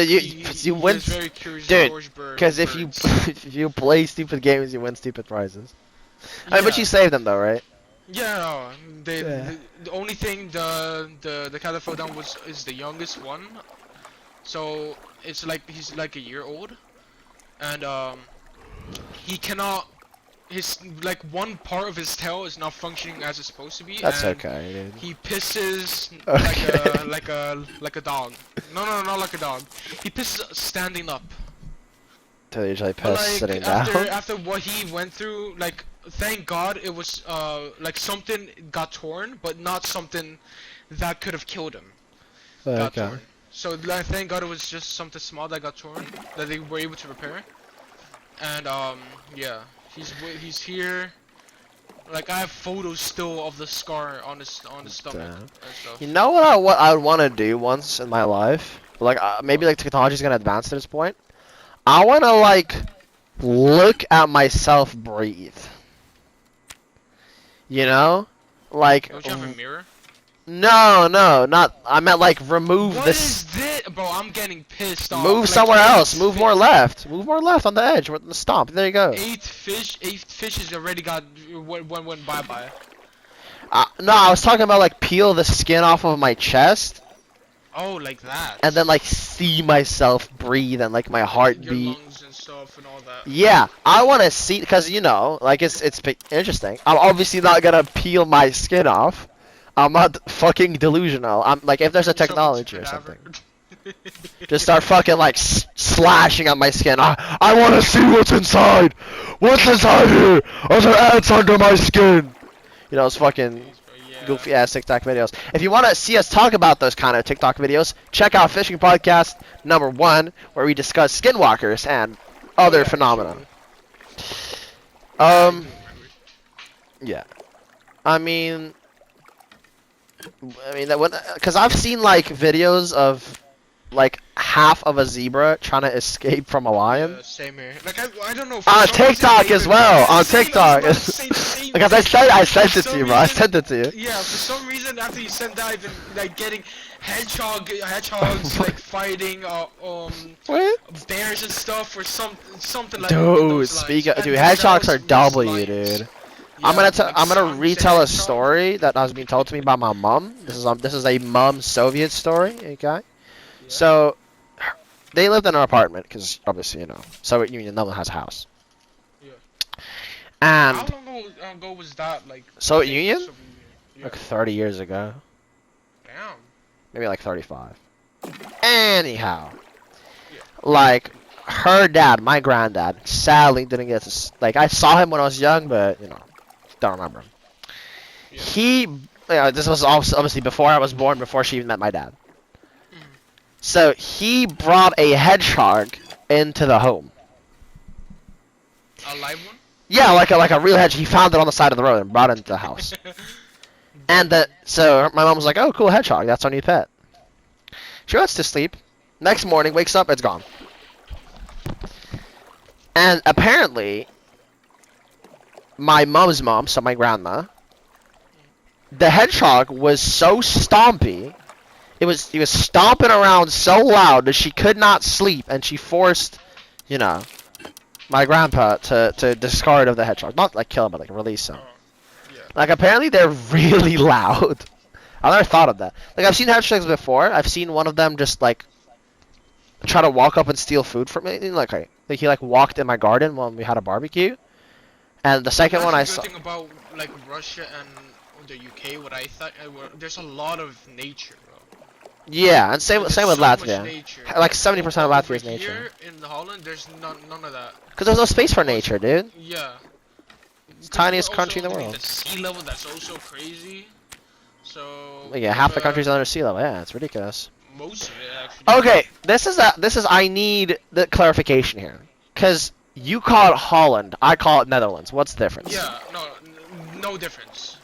A: win,
B: was very curious.
A: Dude, because if you play stupid games, you win stupid prizes. Yeah. I mean, but you saved them though, right?
B: Yeah, no, the only thing the cat that fell down is the youngest one, so it's like he's like a year old, and he cannot. His like one part of his tail is not functioning as it's supposed to be.
A: That's
B: and
A: okay, dude.
B: He pisses like a dog. No, not like a dog. He pisses standing up.
A: So they usually piss sitting down.
B: After what he went through, like thank God it was like something got torn, but not something that could have killed him. Got torn. So like, thank God it was just something small that got torn that they were able to repair. And yeah. He's here. Like I have photos still of the scar on his stomach and stuff.
A: You know what I would want to do once in my life? Like maybe like technology's gonna advance to this point. I want to like look at myself breathe. You know, like.
B: Don't you have a mirror?
A: No, not. I meant like remove this.
B: What is this, bro? I'm getting pissed off.
A: Move somewhere else. Move more left. Move more left on the edge. With the stomp. There you go.
B: 8 fishes already got went bye bye.
A: No, I was talking about like peel the skin off of my chest.
B: Oh, like that.
A: And then like see myself breathe and like my heartbeat.
B: Your lungs and stuff and all that.
A: Yeah, I want to see because you know, like it's interesting. I'm obviously not gonna peel my skin off. I'm not fucking delusional. I'm like, if there's a technology or something, just start fucking like slashing at my skin. I want to see what's inside. What's inside here? Are there ants under my skin? You know, those fucking goofy ass TikTok videos. If you want to see us talk about those kind of TikTok videos, check out Fishing Podcast #1, where we discuss skinwalkers and other phenomena. Yeah. I mean that because I've seen like videos of like half of a zebra trying to escape from a lion.
B: Same here. Like I don't know.
A: On TikTok as well. On TikTok. Because I sent it to you, bro. I sent it to you.
B: Yeah. For some reason, after you sent that, I've been like getting hedgehogs like fighting bears and stuff or something like.
A: Dude, hedgehogs are W, dude. Yeah, I'm gonna retell a story that has been told to me by my mom. This is a mom Soviet story, okay? Yeah. So they lived in an apartment because obviously, you know, Soviet Union, no one has a house.
B: Yeah.
A: And
B: how long ago was that? Like
A: Soviet Union? Yeah. Like 30 years ago.
B: Damn.
A: Maybe like 35. Anyhow, like her dad, my granddad, sadly didn't get to. Like I saw him when I was young, but you know. Don't remember him. Yeah. This was obviously before I was born, before she even met my dad. So he brought a hedgehog into the home.
B: A live one?
A: Yeah, like a real hedgehog. He found it on the side of the road and brought it into the house. And so my mom was like, "Oh, cool hedgehog. That's our new pet." She went to sleep. Next morning, wakes up, it's gone. And apparently, my mom's mom, so my grandma, the hedgehog was so stompy, he was stomping around so loud that she could not sleep, and she forced, you know, my grandpa to discard of the hedgehog. Not like kill him, but like release him.
B: Yeah.
A: Like apparently they're really loud. I never thought of that. Like I've seen hedgehogs before. I've seen one of them just like try to walk up and steal food from me. Like he like walked in my garden when we had a barbecue. And the second one I
B: That's
A: saw.
B: the good thing about like Russia and the UK. What I thought, there's a lot of nature, bro.
A: Yeah, and same
B: There's
A: with
B: so much
A: Latvia.
B: nature.
A: Like 70% of Latvia
B: Over
A: is nature.
B: here in Holland, there's none of that.
A: Because there's no space for nature, dude.
B: Yeah.
A: It's the tiniest country in the
B: I mean,
A: world.
B: the sea level, that's also crazy. So.
A: Yeah, half the country's under sea level. Yeah, it's ridiculous.
B: Most of it actually.
A: Okay, this is I need the clarification here, because you call it Holland, I call it Netherlands. What's the difference?
B: Yeah, no difference.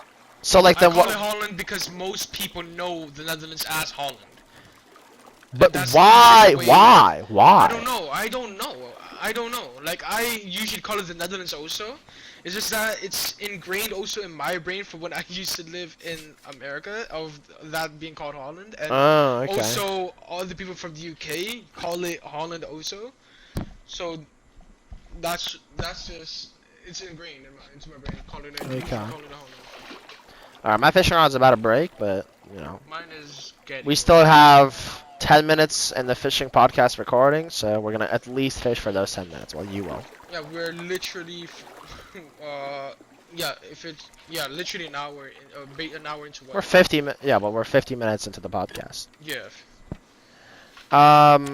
A: So like
B: I
A: then
B: call
A: what?
B: it Holland because most people know the Netherlands as Holland.
A: But
B: That's
A: why?
B: the way-
A: Why? Why?
B: I don't know. Like I usually call it the Netherlands also. It's just that it's ingrained also in my brain from when I used to live in America of that being called Holland, and
A: Oh, okay.
B: also all the people from the UK call it Holland also. So that's just it's ingrained into my brain. Calling it
A: Okay.
B: Holland.
A: Alright, my fishing rod's about to break, but you know,
B: Mine is getting.
A: we still have 10 minutes in the fishing podcast recording, so we're gonna at least fish for those 10 minutes. Well, you will.
B: Yeah, we're literally, literally an hour, an hour into what?
A: We're 50 yeah, but we're 50 minutes into the podcast.
B: Yeah.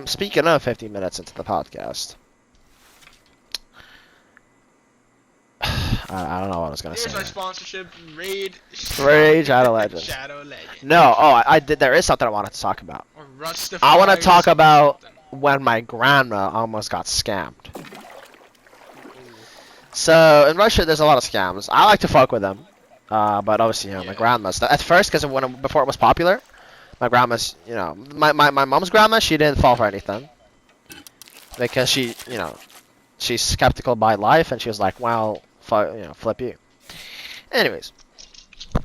A: Speaking of 50 minutes into the podcast, I don't know what I was gonna
B: Here's
A: say.
B: our sponsorship, Raid.
A: Rage Shadow Legends.
B: Shadow Legend.
A: No, oh, I did. There is something I wanted to talk about.
B: Or Rust
A: I want to
B: Fires
A: talk
B: or
A: about
B: something.
A: when my grandma almost got scammed. So in Russia, there's a lot of scams. I like to fuck with them, but obviously, my
B: Yeah.
A: grandma's. At first, because before it was popular, my grandma's, my mom's grandma, she didn't fall for anything because she's skeptical by life, and she was like, well, flip you. Anyways,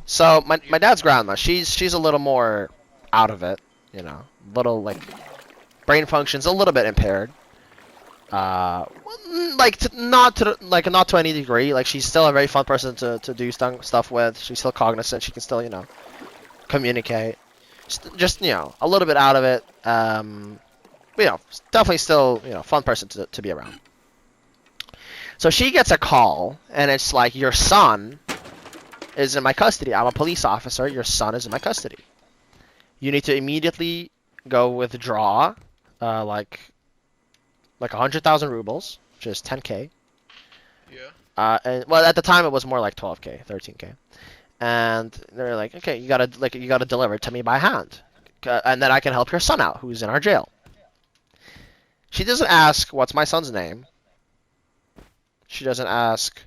A: so my dad's grandma, she's a little more out of it, little like brain functions a little bit impaired. Not to any degree. Like she's still a very fun person to do stuff with. She's still cognizant. She can still communicate. Just a little bit out of it. Definitely still fun person to be around. So she gets a call, and it's like, your son is in my custody. I'm a police officer. Your son is in my custody. You need to immediately go withdraw, like 100,000 rubles, which is 10K.
B: Yeah.
A: And well, at the time it was more like 12K, 13K. And they're like, okay, you gotta deliver it to me by hand, and then I can help your son out, who's in our jail. She doesn't ask what's my son's name. She doesn't ask,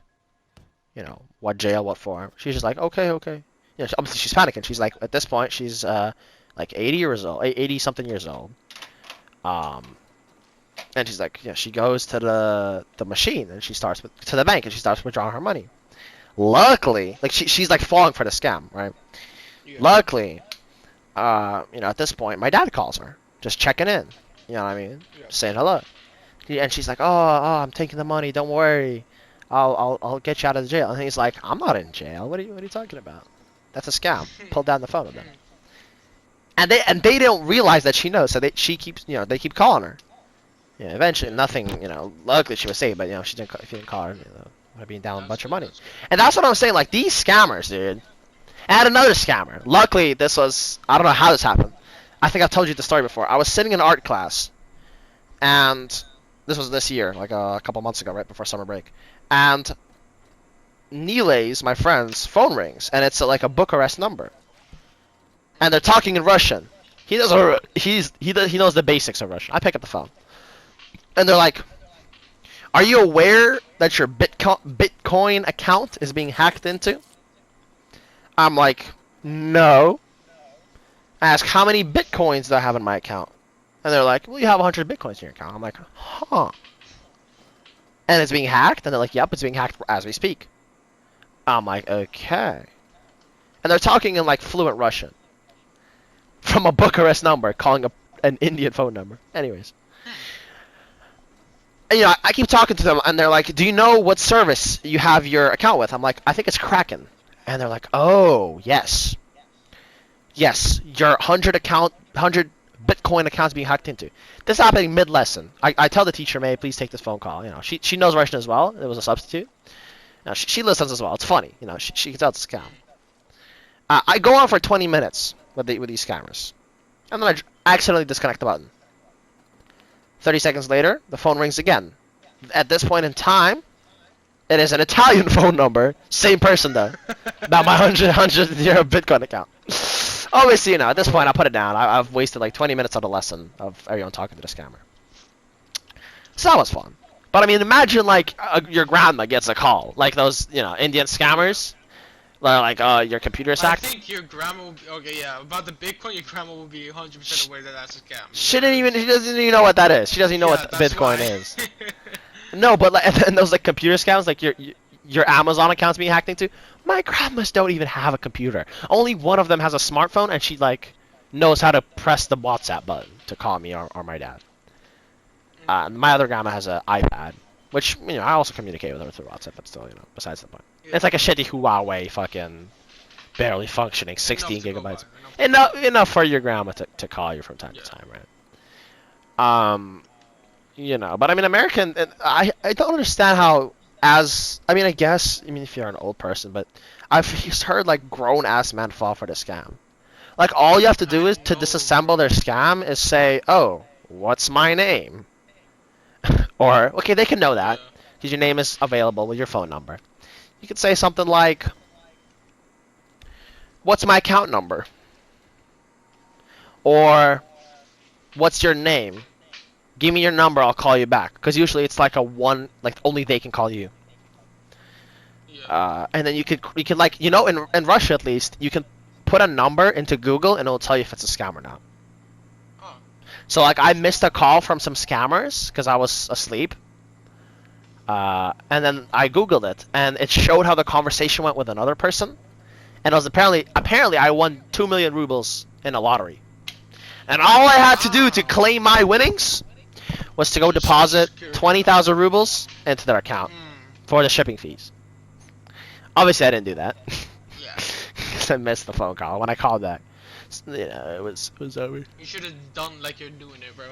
A: what jail, what for. She's just like, okay. Obviously she's panicking. She's like, at this point, she's like 80 something years old. And she's like, she goes to the machine, and to the bank, and she starts withdrawing her money. Luckily, like she's like falling for the scam, right?
B: Yeah.
A: Luckily, at this point, my dad calls her, just checking in. You know what I mean?
B: Yeah.
A: Saying hello. And she's like, oh, I'm taking the money. Don't worry, I'll get you out of the jail. And he's like, I'm not in jail. What are you talking about? That's a scam. Pull down the phone with them. And they don't realize that she knows, so they keep calling her. Yeah, eventually nothing. Luckily she was saved, but if you didn't call her, would have been down a bunch of money. And that's what I'm saying. Like these scammers, dude. I had another scammer. Luckily, I don't know how this happened. I think I've told you the story before. I was sitting in art class, and this was this year, like a couple months ago, right before summer break. And Nilay's, my friend's phone rings, and it's like a Bucharest number. And they're talking in Russian. He knows the basics of Russian. I pick up the phone, and they're like, "Are you aware that your Bitcoin account is being hacked into?" I'm like, "No." I ask, "How many Bitcoins do I have in my account?" And they're like, "Well, you have 100 Bitcoins in your account." I'm like, "Huh." And it's being hacked? And they're like, "Yep, it's being hacked as we speak." I'm like, "Okay." And they're talking in like fluent Russian from a Bucharest number, calling an Indian phone number. Anyways. And, I keep talking to them, and they're like, "Do you know what service you have your account with?" I'm like, "I think it's Kraken." And they're like, "Oh, yes. Yes, your 100 Bitcoin accounts being hacked into. This happening mid-lesson. I tell the teacher, "May please take this phone call." You know, she knows Russian as well. It was a substitute. You know, she listens as well. It's funny. You know, she can tell it's a scam. I go on for 20 minutes with these scammers, and then I accidentally disconnect the button. 30 seconds later, the phone rings again. At this point in time, it is an Italian phone number. Same person though. About my 100 euro Bitcoin account. Obviously, you know, at this point, I'll put it down. I've wasted like 20 minutes of the lesson of everyone talking to the scammer. So that was fun. But I mean, imagine like your grandma gets a call, like those, you know, Indian scammers. Like, your computer is hacked.
B: I think your grandma will be, okay, yeah, about the Bitcoin, your grandma will be 100% aware that that's a scam.
A: She doesn't even know what that is. She doesn't even know what Bitcoin is. No, but like, and those like computer scams, like your Amazon account's being hacked into. My grandmas don't even have a computer. Only one of them has a smartphone, and she like knows how to press the WhatsApp button to call me or my dad. My other grandma has an iPad, which, you know, I also communicate with her through WhatsApp, but still, you know, besides the point. Yeah. It's like a shitty Huawei fucking barely functioning 16 gigabytes. Enough for your grandma to call you from time to time, right? You know, but I mean, American, I don't understand how, I guess, if you're an old person, but I've just heard like grown ass men fall for the scam. Like, all you have to do is to disassemble their scam is say, "Oh, what's my name?" Or, okay, they can know that because your name is available with your phone number. You could say something like, "What's my account number?" Or, "What's your name? Give me your number, I'll call you back." Because usually it's like only they can call you. And then you could like, you know, in Russia at least, you can put a number into Google and it'll tell you if it's a scam or not. Oh. So like, I missed a call from some scammers because I was asleep. And then I Googled it, and it showed how the conversation went with another person. And it was apparently I won 2 million rubles in a lottery. And all I had to do to claim my winnings was to go deposit 20,000 rubles into their account for the shipping fees. Obviously, I didn't do that. Yeah. Because I missed the phone call. When I called back, you know, it was over.
B: You should have done like you're doing it, bro.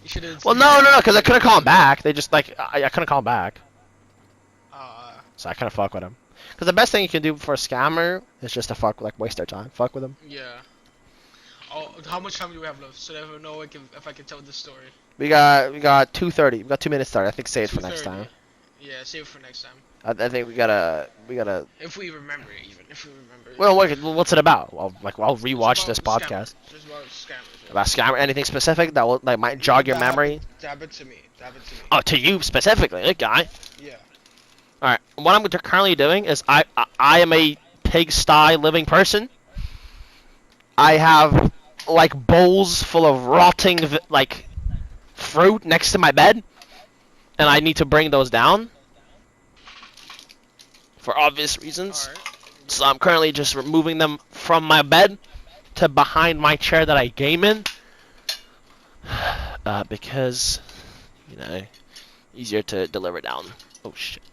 B: You should have.
A: Well, no, because I couldn't call them back. They just like I couldn't call them back. So I kind of fuck with them. Because the best thing you can do for a scammer is just to waste their time. Fuck with them.
B: Yeah. Oh, how much time do we have left? So that I know if I can tell this story.
A: We got 2:30. We got 2 minutes started. I think save it for next time.
B: Yeah, save it for next time.
A: I think we gotta.
B: If we remember it, even if we remember it.
A: Well, what's it about? I'll rewatch this podcast.
B: Just about scammers. Right?
A: About scammer? Anything specific that will might jog your memory?
B: Dab it to me.
A: Oh, to you specifically, okay.
B: Yeah.
A: All right. What I'm currently doing is I am a pigsty living person. I have like bowls full of rotting fruit next to my bed, and I need to bring those down for obvious reasons.
B: Right.
A: So I'm currently just removing them from my bed to behind my chair that I game in, because, you know, easier to deliver down. Oh shit.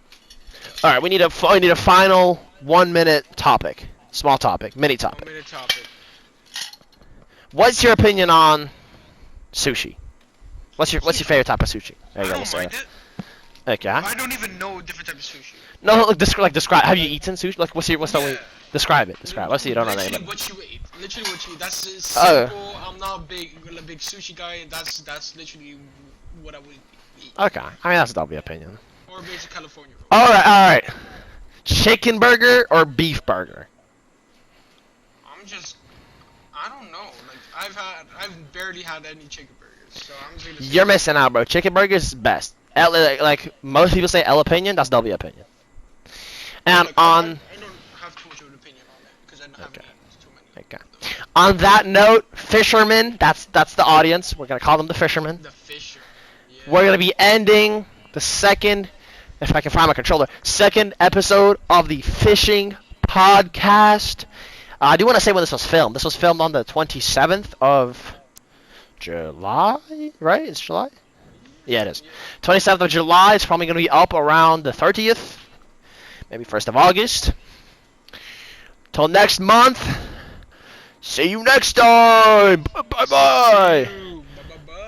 A: All right, we need a final 1 minute topic, small topic, mini topic.
B: 1 minute topic.
A: What's your opinion on sushi? What's your favorite type of sushi? There you go.
B: I don't mind it.
A: Okay.
B: I don't even know different types of sushi.
A: No, describe. Have you eaten sushi? Like, what's the way? Describe it. Let's see. You don't know
B: Literally
A: that.
B: what you ate. Literally what you eat. That's simple. I'm not a big sushi guy. That's literally what I would eat.
A: Okay. I mean, that's a double opinion.
B: Or basic California roll.
A: All right. Chicken burger or beef burger?
B: I don't know. Like, I've barely had any chicken burgers, so I'm just gonna say.
A: You're missing out, bro. Chicken burger is best. Like most people say, L opinion. That's double opinion. And
B: I don't have too much of an opinion on it because I don't have too many.
A: Okay. On that note, fishermen. That's the audience. We're gonna call them the fishermen.
B: The fisher. Yeah.
A: We're gonna be ending the second, if I can find my controller, second episode of the fishing podcast. I do want to say when this was filmed. This was filmed on the 27th of July, right? It's July? Yeah, it is. 27th of July. It's probably going to be up around the 30th. Maybe 1st of August. Till next month. See you next time. Bye bye.
B: Bye.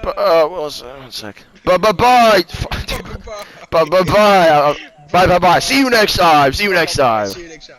A: What was that? One sec. Bye bye bye.
B: Bye.
A: Bye bye bye. Bye bye bye. See you next time. See you next time.
B: See you next time.